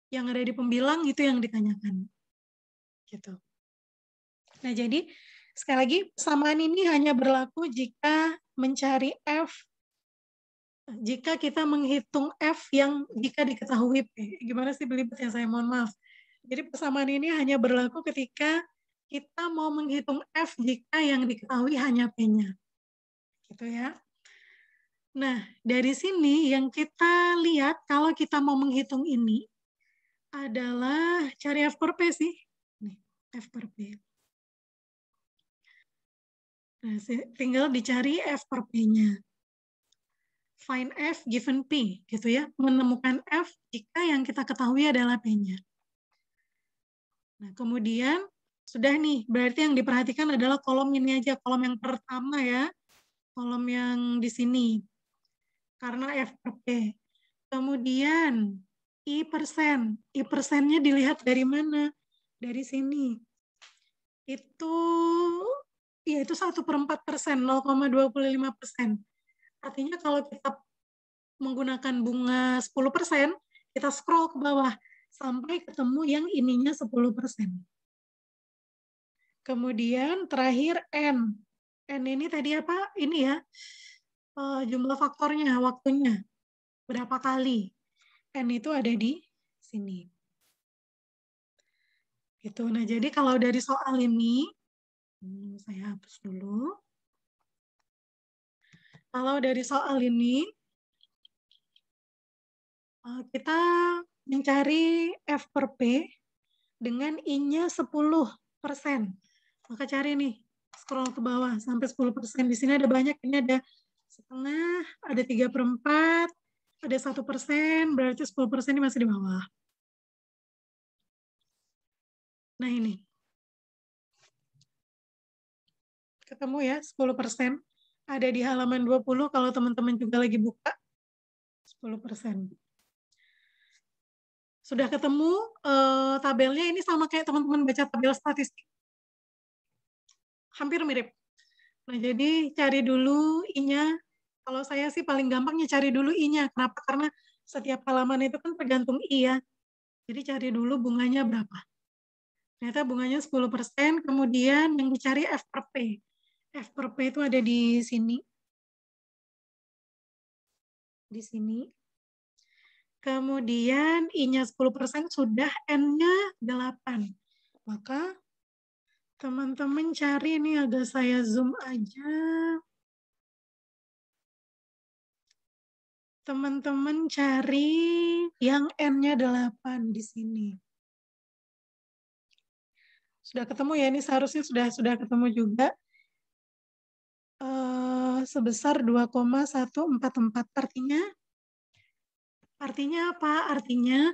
Speaker 1: Yang ada di pembilang itu yang ditanyakan. Gitu. Nah, jadi sekali lagi persamaan ini hanya berlaku jika mencari F, jika kita menghitung F yang jika diketahui P. Gimana sih belibetnya, saya mohon maaf. Jadi persamaan ini hanya berlaku ketika kita mau menghitung F jika yang diketahui hanya P-nya. Gitu ya. Nah, dari sini yang kita lihat kalau kita mau menghitung ini adalah cari F per P sih. Nih, F per P. Nah, tinggal dicari F per P-nya. Find F given P, gitu ya. Menemukan F jika yang kita ketahui adalah P-nya. Nah, kemudian sudah nih, berarti yang diperhatikan adalah kolom ini aja, kolom yang pertama ya. Kolom yang di sini. Karena F per P. Kemudian I%. I%-nya dilihat dari mana? Dari sini. Itu 1/4%, 0,25%. Artinya kalau kita menggunakan bunga 10%, kita scroll ke bawah sampai ketemu yang ininya 10%. Kemudian terakhir N. N ini tadi apa? Ini ya, jumlah faktornya, waktunya. Berapa kali. N itu ada di sini. Gitu. Nah, jadi kalau dari soal ini, saya hapus dulu. Kalau dari soal ini, kita mencari F per P dengan I-nya 10%. Maka cari nih, scroll ke bawah sampai 10%. Di sini ada banyak, ini ada setengah, ada 3/4, ada 1%, berarti 10% ini masih di bawah. Nah ini. Ketemu ya, 10%. Ada di halaman 20 kalau teman-teman juga lagi buka. 10%. Sudah ketemu tabelnya, ini sama kayak teman-teman baca tabel statistik. Hampir mirip. Nah, jadi cari dulu I-nya. Kalau saya sih paling gampangnya cari dulu I-nya. Kenapa? Karena setiap halaman itu kan tergantung I ya. Jadi cari dulu bunganya berapa. Ternyata bunganya 10%, kemudian yang dicari F per P. F per P itu ada di sini. Di sini. Kemudian I-nya 10% sudah, N-nya 8. Maka teman-teman cari, ini agak saya zoom aja. Teman-teman cari yang N-nya 8 di sini. Sudah ketemu ya, ini seharusnya sudah ketemu juga. Sebesar 2,144. Artinya apa? Artinya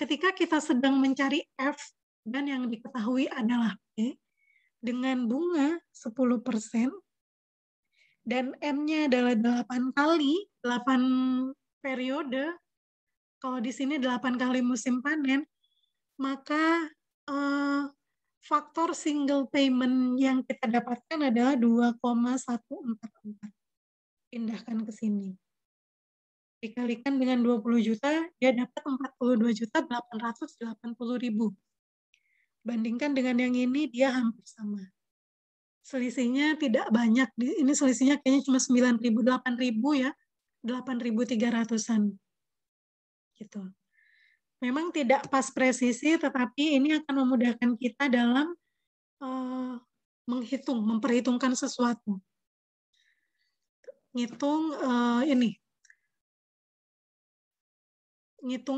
Speaker 1: ketika kita sedang mencari F dan yang diketahui adalah P dengan bunga 10% dan N-nya adalah 8 kali, 8 periode, kalau di sini 8 kali musim panen, maka faktor single payment yang kita dapatkan adalah 2,144. Pindahkan ke sini. Dikalikan dengan 20 juta, dia dapat 42.880.000. Bandingkan dengan yang ini, dia hampir sama. Selisihnya tidak banyak. Ini selisihnya kayaknya cuma 9.000, 8.000 ya. 8.300-an. Gitu. Memang tidak pas presisi, tetapi ini akan memudahkan kita dalam memperhitungkan sesuatu. Ngitung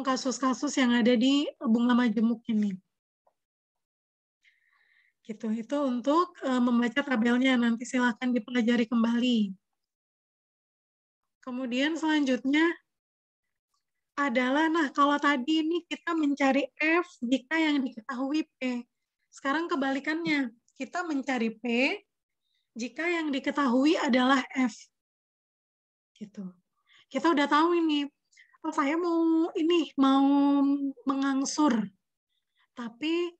Speaker 1: kasus-kasus yang ada di bunga majemuk ini. Gitu. Itu untuk membaca tabelnya, nanti silakan dipelajari kembali. Kemudian selanjutnya adalah, nah kalau tadi ini kita mencari F jika yang diketahui P. Sekarang kebalikannya, kita mencari P jika yang diketahui adalah F. Gitu. Kita udah tahu ini, oh, saya mau mengangsur, tapi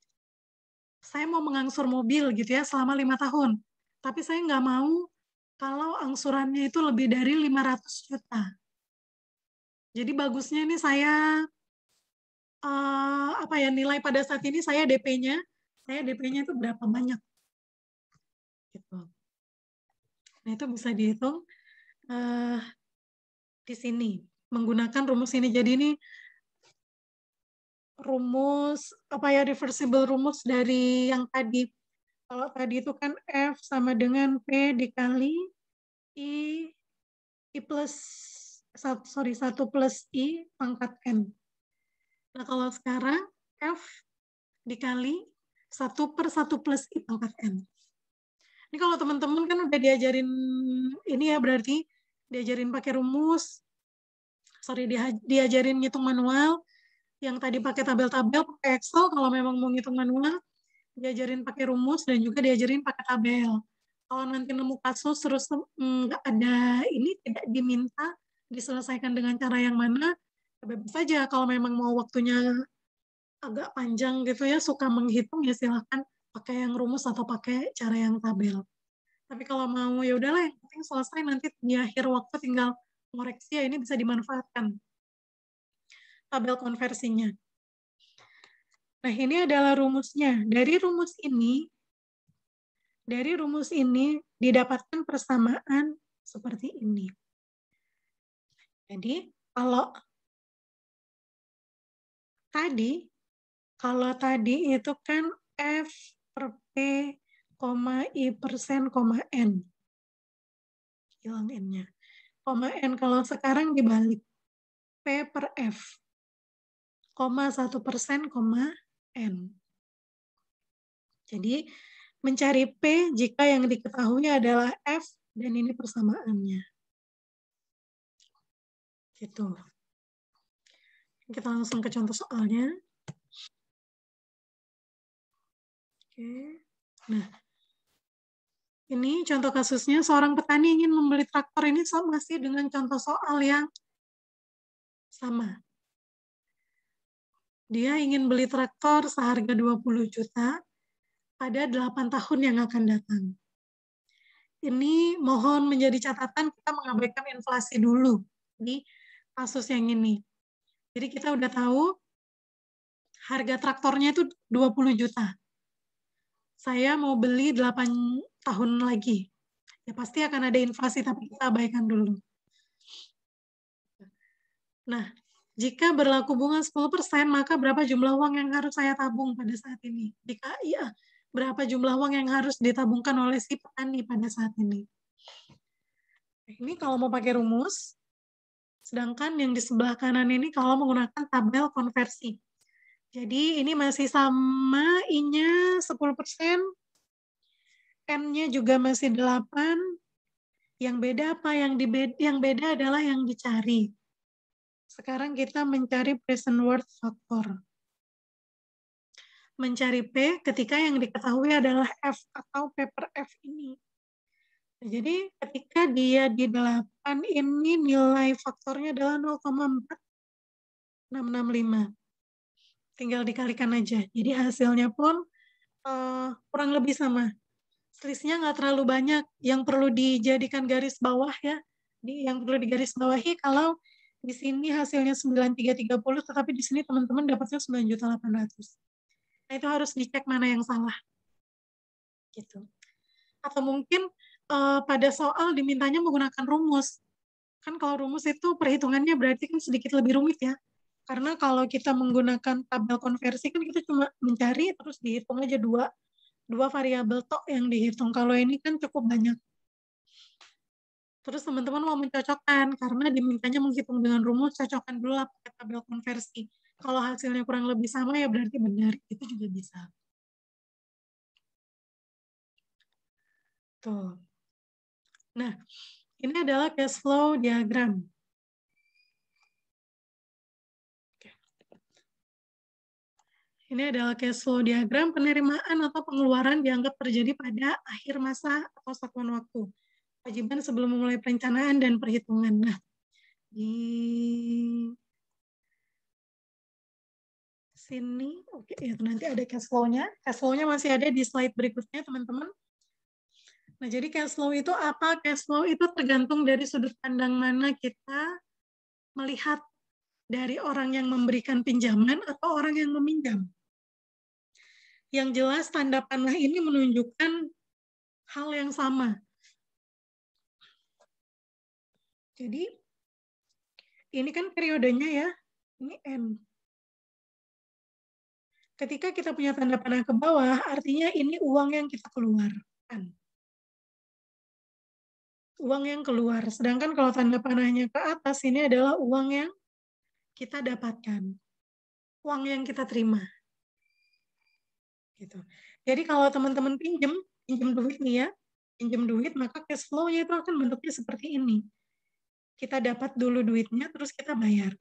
Speaker 1: saya mau mengangsur mobil gitu ya selama 5 tahun. Tapi saya nggak mau kalau angsurannya itu lebih dari 500 juta. Jadi bagusnya ini saya nilai pada saat ini saya DP-nya itu berapa banyak. Gitu. Nah, itu bisa dihitung di sini menggunakan rumus ini. Jadi ini rumus reversible rumus dari yang tadi. Kalau tadi itu kan F sama dengan P dikali I plus 1 plus I pangkat N. Nah, kalau sekarang F dikali 1 per 1 plus I pangkat N. Ini kalau teman-teman kan udah diajarin ini ya, berarti diajarin pakai rumus, diajarin ngitung manual, yang tadi pakai tabel-tabel, pakai Excel, kalau memang mau ngitung manual, diajarin pakai rumus dan juga diajarin pakai tabel. Kalau nanti nemu kasus terus nggak ada ini, tidak diminta diselesaikan dengan cara yang mana, bebas saja. Kalau memang mau waktunya agak panjang gitu ya, suka menghitung ya silahkan pakai yang rumus atau pakai cara yang tabel. Tapi kalau mau ya udahlah, yang penting selesai, nanti di akhir waktu tinggal koreksi ya, ini bisa dimanfaatkan tabel konversinya. Nah, ini adalah rumusnya. Dari rumus ini didapatkan persamaan seperti ini. Jadi, kalau tadi itu kan F per P, I persen, N. Hilang N-nya. N, kalau sekarang dibalik. P per F. 1%, N. Jadi, mencari P jika yang diketahui adalah F dan ini persamaannya. Gitu. Kita langsung ke contoh soalnya. Oke. Nah, ini contoh kasusnya, seorang petani ingin membeli traktor, ini masih dengan contoh soal yang sama. Dia ingin beli traktor seharga 20 juta pada 8 tahun yang akan datang. Ini mohon menjadi catatan, kita mengabaikan inflasi dulu di kasus yang ini. Jadi kita udah tahu harga traktornya itu 20 juta. Saya mau beli 8 tahun lagi. Ya pasti akan ada inflasi, tapi kita abaikan dulu. Nah, jika berlaku bunga 10%, maka berapa jumlah uang yang harus saya tabung pada saat ini? Jika iya, berapa jumlah uang yang harus ditabungkan oleh si petani pada saat ini? Ini kalau mau pakai rumus, sedangkan yang di sebelah kanan ini kalau menggunakan tabel konversi. Jadi ini masih sama, I-nya 10%, N-nya juga masih 8. Yang beda apa? Yang beda adalah yang dicari. Sekarang kita mencari present worth factor. Mencari P ketika yang diketahui adalah F atau P per F ini. Jadi ketika dia di 8 ini nilai faktornya adalah 0,4665. Tinggal dikalikan aja. Jadi hasilnya pun kurang lebih sama. Selisihnya nggak terlalu banyak. Yang perlu dijadikan garis bawah ya. Yang perlu digaris bawahi kalau di sini hasilnya 9330, tetapi di sini teman-teman dapatnya 9.800. Nah itu harus dicek mana yang salah. Gitu. Atau mungkin pada soal dimintanya menggunakan rumus. Kan kalau rumus itu perhitungannya berarti kan sedikit lebih rumit ya. Karena kalau kita menggunakan tabel konversi kan kita cuma mencari terus dihitung aja dua variabel tok yang dihitung. Kalau ini kan cukup banyak. Terus teman-teman mau mencocokkan karena dimintanya menghitung dengan rumus, cocokkan dulu lah pakai tabel konversi. Kalau hasilnya kurang lebih sama ya berarti benar. Itu juga bisa. Tuh. Nah, ini adalah cash flow diagram. Ini adalah cash flow diagram penerimaan atau pengeluaran dianggap terjadi pada akhir masa atau satuan waktu. Kewajiban sebelum memulai perencanaan dan perhitungan. Nah, di sini, oke, ya nanti ada cash flow-nya. Cash flow-nya masih ada di slide berikutnya, teman-teman. Nah, jadi cash flow itu apa? Cash flow itu tergantung dari sudut pandang mana kita melihat dari orang yang memberikan pinjaman atau orang yang meminjam. Yang jelas tanda panah ini menunjukkan hal yang sama. Jadi, ini kan periodenya ya, ini N. Ketika kita punya tanda panah ke bawah, artinya ini uang yang kita keluarkan. Uang yang keluar. Sedangkan kalau tanda panahnya ke atas, ini adalah uang yang kita dapatkan. Uang yang kita terima. Gitu. Jadi kalau teman-teman pinjam duit nih ya, pinjam duit, maka cash flow-nya itu akan bentuknya seperti ini. Kita dapat dulu duitnya, terus kita bayar.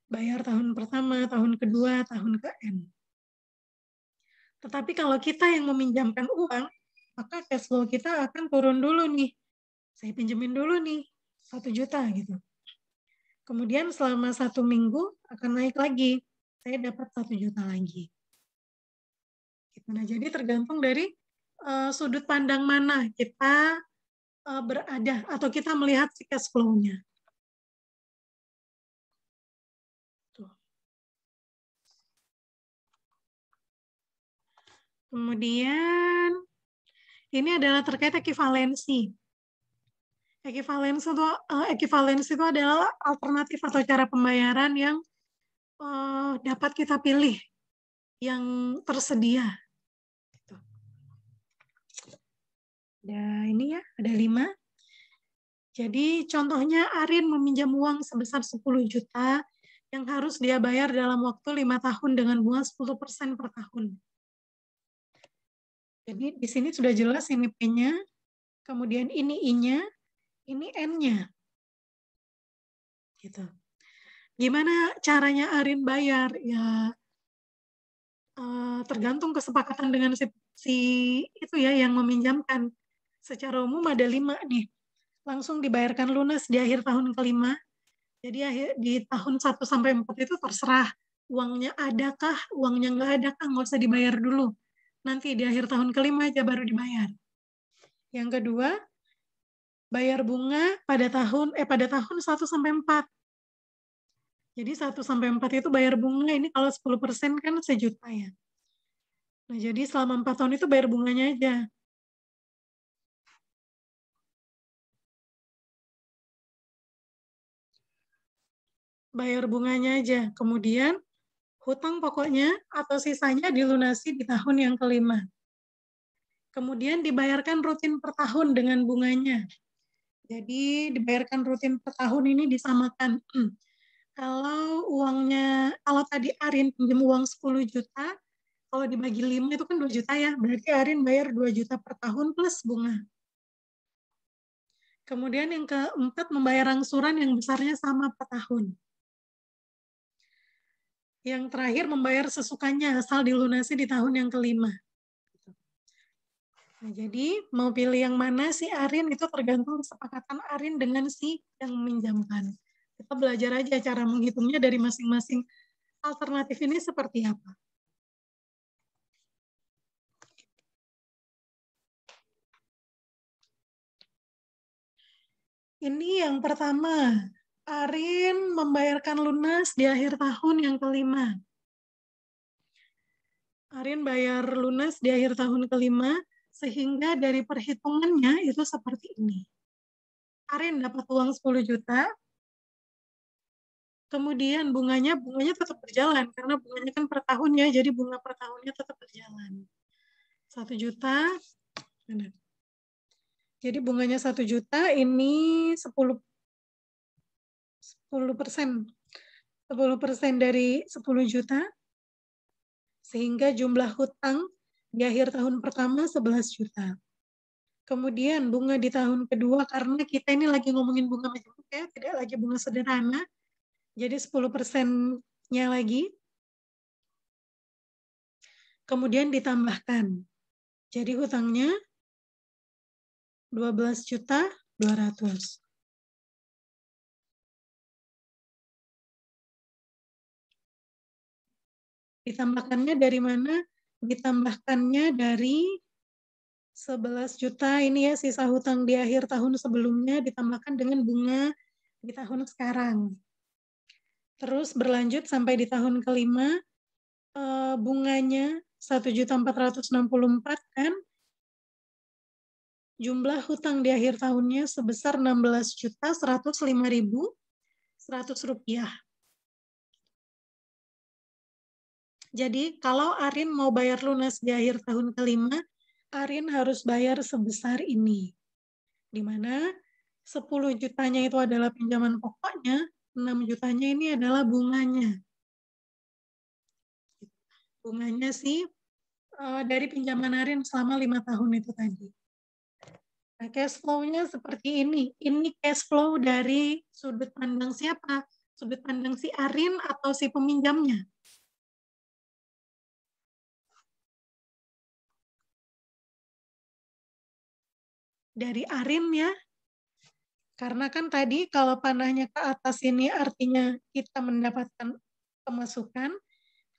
Speaker 1: Bayar tahun pertama, tahun kedua, tahun ke-N. Tetapi kalau kita yang meminjamkan uang, maka cash flow kita akan turun dulu nih. Saya pinjemin dulu nih, 1 juta gitu. Kemudian selama 1 minggu akan naik lagi. Saya dapat 1 juta lagi. Nah, jadi tergantung dari sudut pandang mana kita berada atau kita melihat si cash flow-nya. Kemudian ini adalah terkait ekivalensi. Ekivalensi itu adalah alternatif atau cara pembayaran yang dapat kita pilih, yang tersedia. Ada ini ya, ada 5. Jadi contohnya Arin meminjam uang sebesar 10 juta yang harus dia bayar dalam waktu 5 tahun dengan bunga 10% per tahun. Jadi di sini sudah jelas ini P-nya, kemudian ini I-nya, ini N-nya. Gitu. Gimana caranya Arin bayar? Ya tergantung kesepakatan dengan si itu ya yang meminjamkan. Secara umum ada 5 nih. Langsung dibayarkan lunas di akhir tahun ke-5. Jadi di tahun 1 sampai 4 itu terserah uangnya adakah, uangnya nggak adakah, nggak usah dibayar dulu. Nanti di akhir tahun kelima aja baru dibayar. Yang kedua, bayar bunga pada tahun 1 sampai 4. Jadi 1 sampai 4 itu bayar bunga, ini kalau 10% kan sejuta ya. Nah, jadi selama 4 tahun itu bayar bunganya aja. Bayar bunganya aja. Kemudian hutang pokoknya atau sisanya dilunasi di tahun yang kelima. Kemudian dibayarkan rutin per tahun dengan bunganya. Jadi dibayarkan rutin per tahun ini disamakan. Kalau tadi Arin pinjam uang 10 juta, kalau dibagi 5 itu kan 2 juta ya, berarti Arin bayar 2 juta per tahun plus bunga. Kemudian yang keempat, membayar angsuran yang besarnya sama per tahun. Yang terakhir, membayar sesukanya asal dilunasi di tahun yang kelima. Nah, jadi mau pilih yang mana si Arin itu tergantung kesepakatan Arin dengan si yang meminjamkan. Kita belajar aja cara menghitungnya dari masing-masing alternatif ini seperti apa. Ini yang pertama, Arin membayarkan lunas di akhir tahun yang kelima. Arin bayar lunas di akhir tahun kelima, sehingga dari perhitungannya itu seperti ini. Arin dapat uang 10 juta, kemudian bunganya tetap berjalan, karena bunganya kan per tahun ya, jadi bunga per tahunnya tetap berjalan. 1 juta, jadi bunganya 1 juta, ini 10% dari 10 juta, sehingga jumlah hutang di akhir tahun pertama 11 juta. Kemudian bunga di tahun kedua, karena kita ini lagi ngomongin bunga majemuk ya, tidak lagi bunga sederhana, jadi 10%-nya lagi. Kemudian ditambahkan. Jadi hutangnya 12.200.000. Ditambahkannya dari mana? Ditambahkannya dari 11 juta ini ya, sisa hutang di akhir tahun sebelumnya ditambahkan dengan bunga di tahun sekarang. Terus berlanjut sampai di tahun kelima, bunganya 1.464 kan? Jumlah hutang di akhir tahunnya sebesar 16.105.100 rupiah. Jadi kalau Arin mau bayar lunas di akhir tahun kelima, Arin harus bayar sebesar ini. Di mana 10 jutanya itu adalah pinjaman pokoknya, 6 jutanya ini adalah bunganya. Bunganya sih dari pinjaman Arin selama 5 tahun itu tadi. Nah, cash flow-nya seperti ini. Ini cash flow dari sudut pandang siapa? Sudut pandang si Arin atau si peminjamnya? Dari Arin ya. Karena kan tadi kalau panahnya ke atas ini artinya kita mendapatkan pemasukan.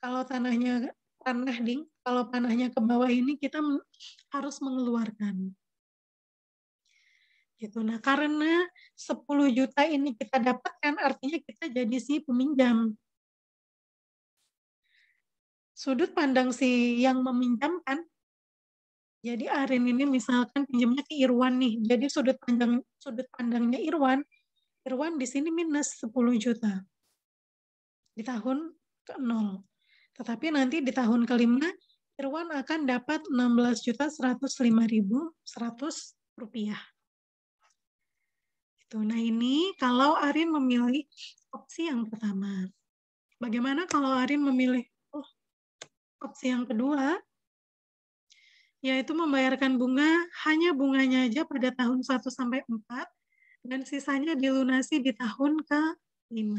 Speaker 1: Kalau panahnya ke bawah ini kita harus mengeluarkan. Gitu. Nah, karena 10 juta ini kita dapatkan, artinya kita jadi si peminjam. Sudut pandang si yang meminjamkan, jadi Arin ini misalkan pinjamnya ke Irwan nih, jadi sudut pandangnya Irwan di sini minus 10 juta di tahun ke-0. Tetapi nanti di tahun kelima, Irwan akan dapat 16.105.100 rupiah. Nah ini kalau Arin memilih opsi yang pertama. Bagaimana kalau Arin memilih opsi yang kedua? Yaitu membayarkan bunga, hanya bunganya aja pada tahun 1 sampai 4, dan sisanya dilunasi di tahun ke-5.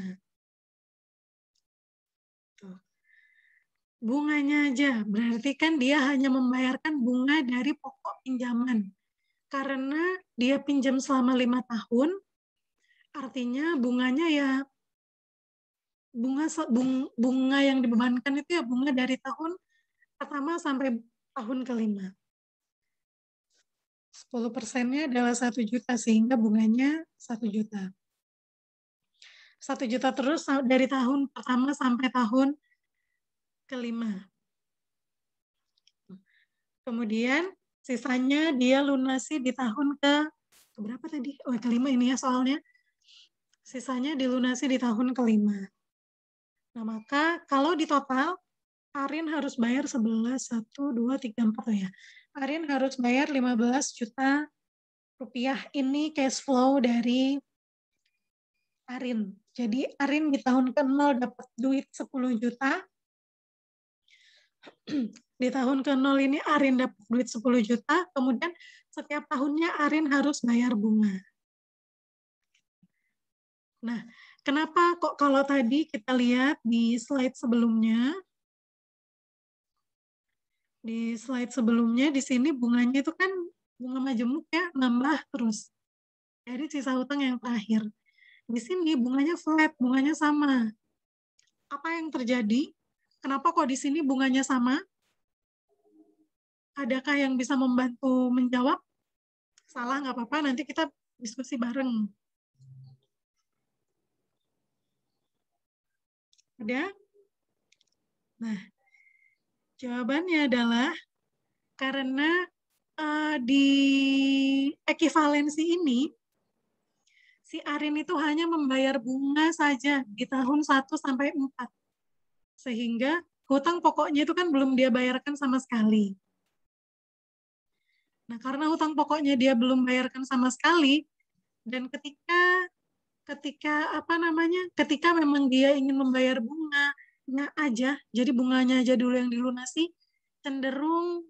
Speaker 1: Bunganya aja, berarti kan dia hanya membayarkan bunga dari pokok pinjaman. Karena dia pinjam selama 5 tahun, artinya bunganya ya bunga yang dibebankan itu ya bunga dari tahun pertama sampai tahun kelima. 10%-nya adalah 1 juta, sehingga bunganya 1 juta. 1 juta terus dari tahun pertama sampai tahun kelima. Kemudian sisanya dia lunasi di tahun berapa tadi? Oh, kelima ini ya soalnya. Sisanya dilunasi di tahun kelima. Nah, maka kalau di total, Arin harus bayar 11, 1, 2, 3, 4 ya. Arin harus bayar 15 juta rupiah. Ini cash flow dari Arin. Jadi Arin di tahun ke-0 dapat duit 10 juta. Di tahun ke-0 ini Arin dapat duit 10 juta. Kemudian setiap tahunnya Arin harus bayar bunga. Nah, kenapa kok kalau tadi kita lihat di slide sebelumnya, di sini bunganya itu kan bunga majemuk ya, nambah terus dari sisa hutang yang terakhir. Di sini bunganya flat, bunganya sama. Apa yang terjadi? Kenapa kok di sini bunganya sama? Adakah yang bisa membantu menjawab? Salah nggak apa-apa, nanti kita diskusi bareng. Ada? Nah, jawabannya adalah karena di ekivalensi ini, si Arin itu hanya membayar bunga saja di tahun 1 sampai 4. Sehingga hutang pokoknya itu kan belum dia bayarkan sama sekali. Nah, karena hutang pokoknya dia belum bayarkan sama sekali, dan ketika memang dia ingin membayar bunganya aja, jadi bunganya aja dulu yang dilunasi, cenderung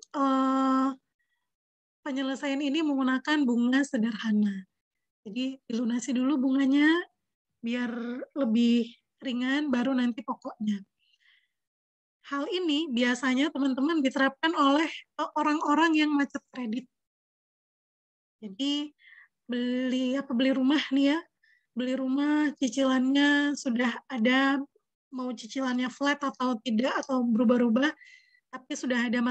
Speaker 1: penyelesaian ini menggunakan bunga sederhana. Jadi dilunasi dulu bunganya biar lebih ringan, baru nanti pokoknya. Hal ini biasanya teman-teman diterapkan oleh orang-orang yang macet kredit. Jadi beli rumah nih ya, beli rumah cicilannya sudah ada, mau cicilannya flat atau tidak atau berubah-ubah, tapi sudah ada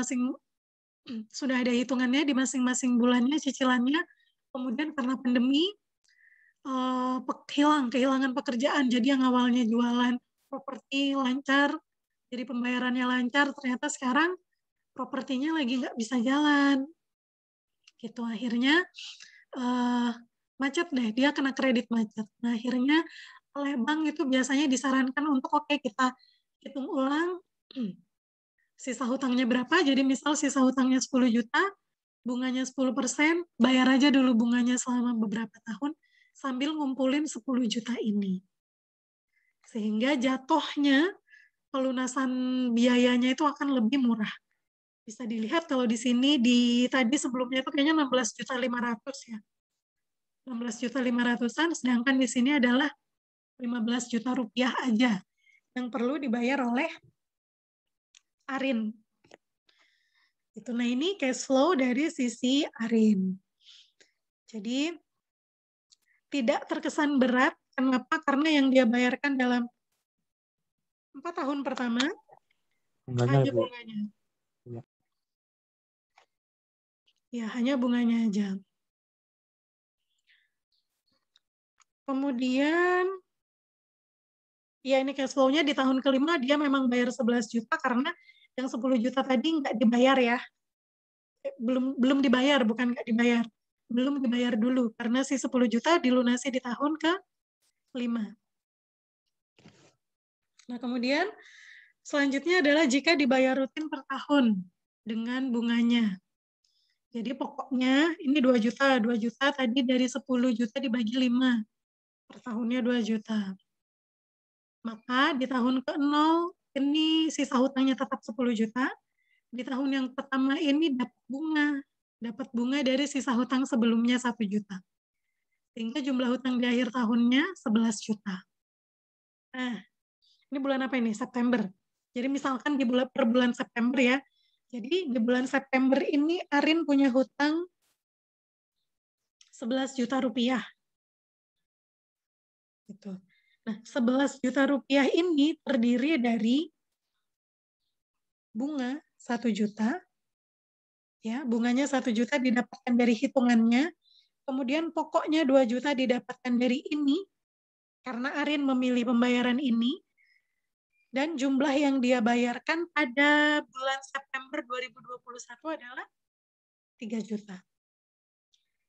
Speaker 1: hitungannya di masing-masing bulannya cicilannya. Kemudian karena pandemi kehilangan pekerjaan, jadi yang awalnya jualan properti lancar, jadi pembayarannya lancar, ternyata sekarang propertinya lagi nggak bisa jalan. Gitu, akhirnya macet deh, dia kena kredit macet. Nah, akhirnya oleh bank itu biasanya disarankan untuk oke, kita hitung ulang sisa hutangnya berapa. Jadi misal sisa hutangnya 10 juta, bunganya 10%, bayar aja dulu bunganya selama beberapa tahun sambil ngumpulin 10 juta ini. Sehingga jatuhnya pelunasan biayanya itu akan lebih murah. Bisa dilihat kalau di sini tadi sebelumnya itu kayaknya 16.500.000 ya. 16.500.000-an, sedangkan di sini adalah 15 juta rupiah aja yang perlu dibayar oleh Arin. Itu, nah ini cash flow dari sisi Arin. Jadi tidak terkesan berat. Kenapa? Karena yang dia bayarkan dalam 4 tahun pertama hanya bunganya. Ya, hanya bunganya aja. Kemudian, ya ini cash flow-nya di tahun kelima dia memang bayar 11 juta karena yang 10 juta tadi nggak dibayar ya. Belum dibayar, bukan nggak dibayar. Belum dibayar dulu karena si 10 juta dilunasi di tahun ke-5. Nah, kemudian selanjutnya adalah jika dibayar rutin per tahun dengan bunganya. Jadi pokoknya ini 2 juta. 2 juta tadi dari 10 juta dibagi 5. Per tahunnya 2 juta. Maka di tahun ke-0 ini sisa hutangnya tetap 10 juta. Di tahun yang pertama ini dapat bunga dari sisa hutang sebelumnya 1 juta. Sehingga jumlah hutang di akhir tahunnya 11 juta. Nah, ini bulan apa ini? September. Jadi misalkan per bulan September ya. Jadi di bulan September ini Arin punya hutang 11 juta rupiah. Gitu. Nah, 11 juta rupiah ini terdiri dari bunga 1 juta, ya, bunganya 1 juta didapatkan dari hitungannya, kemudian pokoknya 2 juta didapatkan dari ini, karena Arin memilih pembayaran ini, dan jumlah yang dia bayarkan pada bulan September 2021 adalah 3 juta.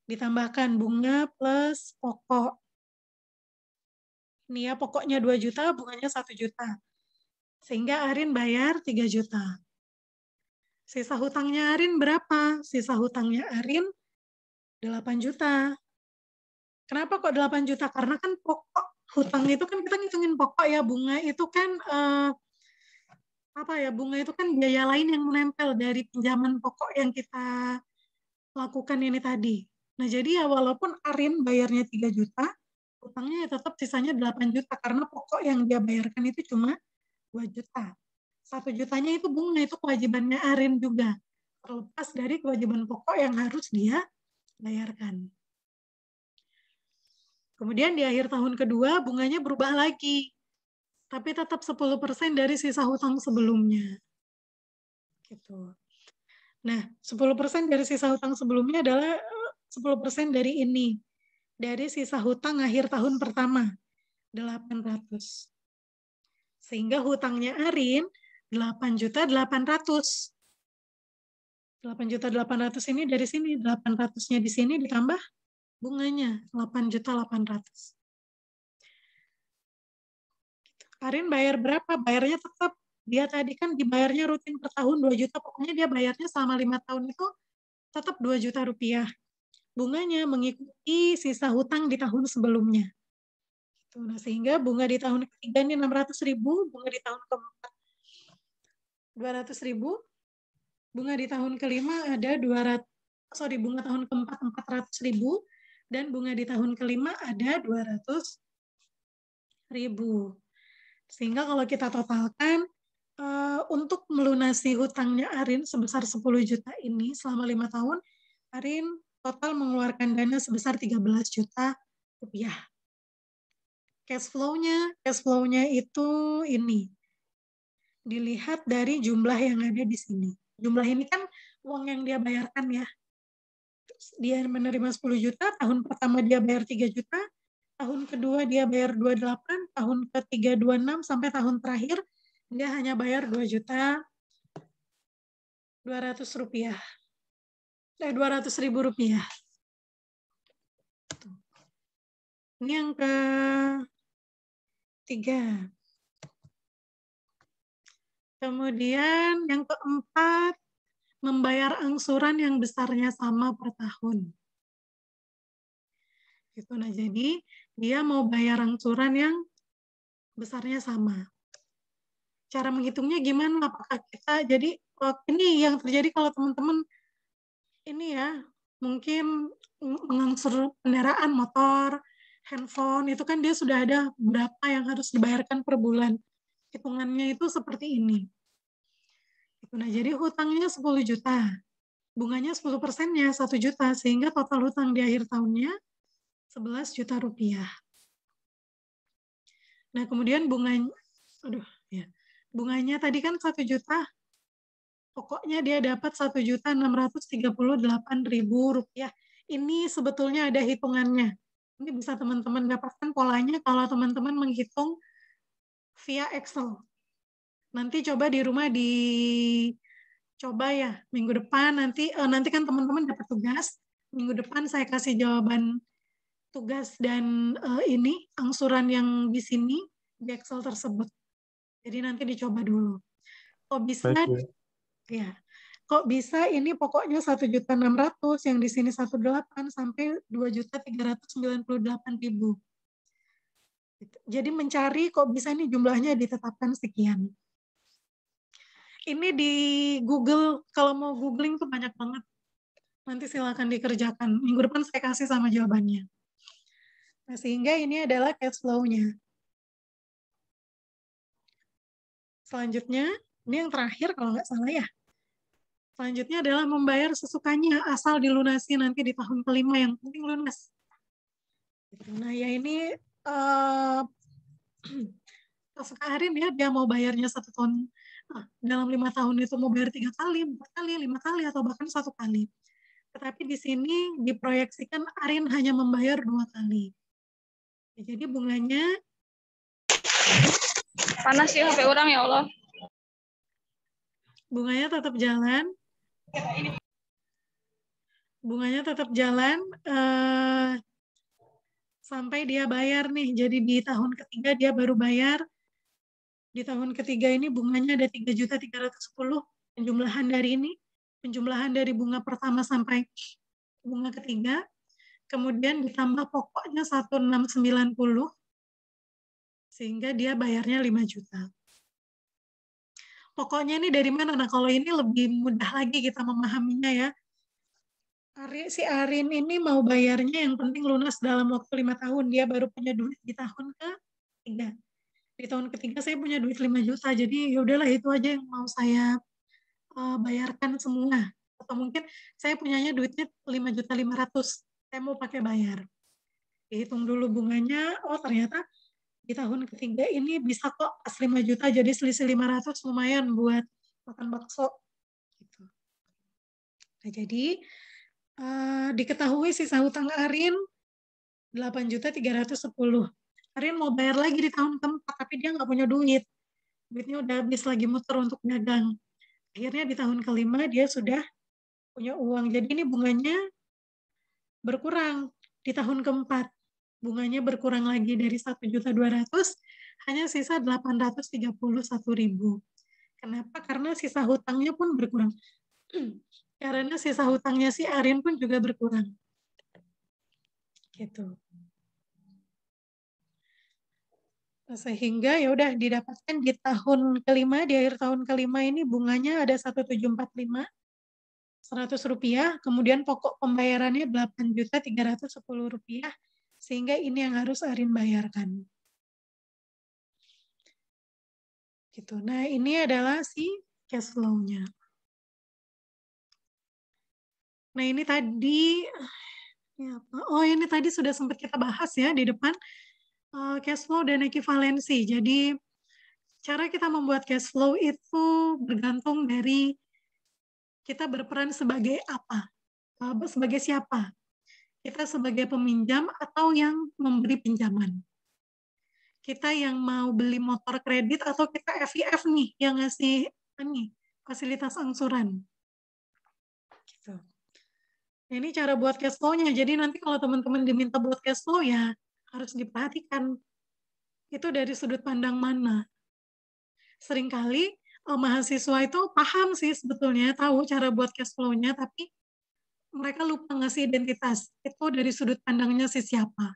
Speaker 1: Ditambahkan bunga plus pokok. Ini ya, pokoknya 2 juta, bunganya 1 juta. Sehingga Arin bayar 3 juta. Sisa hutangnya Arin berapa? Sisa hutangnya Arin 8 juta. Kenapa kok 8 juta? Karena kan pokok hutang itu kan kita ngitungin pokok ya, bunga itu kan bunga itu kan biaya lain yang menempel dari pinjaman pokok yang kita lakukan ini tadi. Nah, jadi ya walaupun Arin bayarnya 3 juta, hutangnya ya tetap sisanya 8 juta karena pokok yang dia bayarkan itu cuma 2 juta. 1 jutanya itu bunga, itu kewajibannya Arin juga. Terlepas dari kewajiban pokok yang harus dia bayarkan. Kemudian di akhir tahun kedua bunganya berubah lagi. Tapi tetap 10% dari sisa hutang sebelumnya. Gitu. Nah, 10% dari sisa hutang sebelumnya adalah 10% dari ini. Dari sisa hutang akhir tahun pertama, 800. Sehingga hutangnya Arin 8.800.000. 8.800.000 ini dari sini, 800-nya di sini ditambah bunganya 8.800.000. Arin bayar berapa? Bayarnya tetap, dia tadi kan dibayarnya rutin per tahun 2 juta, pokoknya dia bayarnya selama 5 tahun itu tetap 2 juta rupiah. Bunganya mengikuti sisa hutang di tahun sebelumnya. Nah, sehingga bunga di tahun ketiga ini 600.000, bunga di tahun keempat 200.000, bunga di tahun kelima ada bunga tahun keempat 400.000, dan bunga di tahun kelima ada 200.000. Sehingga kalau kita totalkan, untuk melunasi hutangnya Arin sebesar 10 juta ini selama 5 tahun, Arin total mengeluarkan dana sebesar 13 juta rupiah. Cash flow-nya itu ini. Dilihat dari jumlah yang ada di sini. Jumlah ini kan uang yang dia bayarkan ya. Dia menerima 10 juta, tahun pertama dia bayar 3 juta, tahun kedua dia bayar 28, tahun ketiga 26, sampai tahun terakhir dia hanya bayar 2 juta 200 rupiah. 200.000 rupiah. Ini yang ketiga. Kemudian yang keempat, membayar angsuran yang besarnya sama per tahun. Gitu. Nah, jadi dia mau bayar angsuran yang besarnya sama. Cara menghitungnya gimana? Apakah kita, jadi ini yang terjadi kalau teman-teman ini ya, mungkin mengangsur kendaraan, motor, handphone, itu kan dia sudah ada berapa yang harus dibayarkan per bulan. Hitungannya itu seperti ini. Nah, jadi hutangnya 10 juta. Bunganya 10%-nya 1 juta, sehingga total hutang di akhir tahunnya 11 juta rupiah. Nah, kemudian bunganya tadi kan 1 juta, pokoknya dia dapat 1.638.000 rupiah. Ini sebetulnya ada hitungannya. Ini bisa teman-teman dapatkan polanya kalau teman-teman menghitung via Excel. Nanti coba di rumah coba ya minggu depan, nanti kan teman-teman dapat tugas. Minggu depan saya kasih jawaban tugas dan ini angsuran yang di sini di Excel tersebut. Jadi nanti dicoba dulu. Kok bisa? Ya. Kok bisa ini pokoknya 1.600.000, yang di sini 1.8 sampai 2.398.000. Jadi mencari kok bisa ini jumlahnya ditetapkan sekian. Ini di Google, kalau mau googling tuh banyak banget. Nanti silakan dikerjakan. Minggu depan saya kasih sama jawabannya. Nah, sehingga ini adalah cash flow-nya. Selanjutnya, ini yang terakhir kalau nggak salah ya. Selanjutnya adalah membayar sesukanya, asal dilunasi nanti di tahun kelima, yang penting lunas. Nah, ya ini Kak Arin ya, dia mau bayarnya 1 tahun, dalam 5 tahun itu mau bayar 3 kali, 4 kali, 5 kali, atau bahkan 1 kali. Tetapi di sini diproyeksikan Arin hanya membayar 2 kali. Jadi bunganya
Speaker 9: panas sih HP orang ya Allah.
Speaker 1: Bunganya tetap jalan. Bunganya tetap jalan sampai dia bayar nih. Jadi di tahun ketiga dia baru bayar. Di tahun ketiga ini bunganya ada 3.310 penjumlahan dari ini. Penjumlahan dari bunga pertama sampai bunga ketiga. Kemudian ditambah pokoknya 1.690 sehingga dia bayarnya 5 juta. Pokoknya ini dari mana? Nah, kalau ini lebih mudah lagi kita memahaminya ya. Si Arin ini mau bayarnya yang penting lunas dalam waktu 5 tahun. Dia baru punya duit di tahun ketiga. Di tahun ketiga saya punya duit 5 juta. Jadi ya udahlah itu aja yang mau saya bayarkan semua. Atau mungkin saya punyanya duitnya 5.500.000. Saya mau pakai bayar. Dihitung dulu bunganya. Oh ternyata di tahun ketiga ini bisa kok pas 5 juta. Jadi selisih 500 lumayan buat makan bakso. Gitu. Nah jadi diketahui sisa hutang Arin 8.310. Arin mau bayar lagi di tahun keempat, tapi dia nggak punya duit. Duitnya udah habis lagi muter untuk dagang. Akhirnya di tahun kelima dia sudah punya uang. Jadi ini bunganya berkurang di tahun keempat. Bunganya berkurang lagi dari 1.200.000 hanya sisa 831.000. Kenapa? Karena sisa hutangnya pun berkurang. Karena sisa hutangnya si Arin pun juga berkurang. Gitu. Sehingga ya udah didapatkan di tahun kelima, di akhir tahun kelima ini bunganya ada 1.745 Rp100, kemudian pokok pembayarannya Rp8.310, sehingga ini yang harus Arin bayarkan. Gitu. Nah, ini adalah si cash flow-nya. Nah, ini tadi oh ini tadi sudah sempat kita bahas ya di depan. Cash flow dan ekivalensi. Jadi cara kita membuat cash flow itu bergantung dari kita berperan sebagai apa, sebagai siapa. Kita sebagai peminjam atau yang memberi pinjaman. Kita yang mau beli motor kredit atau kita FIF nih yang ngasih fasilitas angsuran. Gitu. Nah, ini cara buat cash flow-nya. Jadi nanti kalau teman-teman diminta buat cash flow ya harus diperhatikan itu dari sudut pandang mana. Seringkali mahasiswa itu paham sih sebetulnya, tahu cara buat cash flow-nya, tapi mereka lupa ngasih identitas. Itu dari sudut pandangnya si siapa.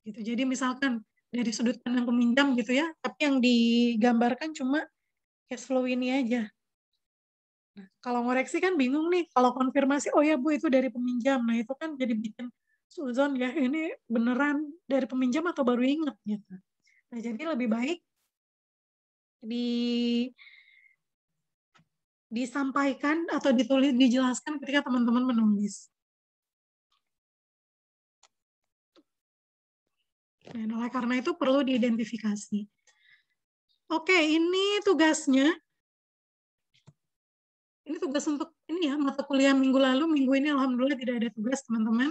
Speaker 1: Gitu. Jadi misalkan dari sudut pandang peminjam gitu ya, tapi yang digambarkan cuma cash flow ini aja. Nah, kalau ngoreksi kan bingung nih, kalau konfirmasi, oh ya Bu itu dari peminjam, nah itu kan jadi bikin suzon ya, ini beneran dari peminjam atau baru ingat gitu. Nah, jadi lebih baik disampaikan atau ditulis, dijelaskan ketika teman-teman menulis. Dan oleh karena itu perlu diidentifikasi. Oke, ini tugasnya. Ini tugas untuk ini ya, mata kuliah minggu lalu, minggu ini alhamdulillah tidak ada tugas teman-teman.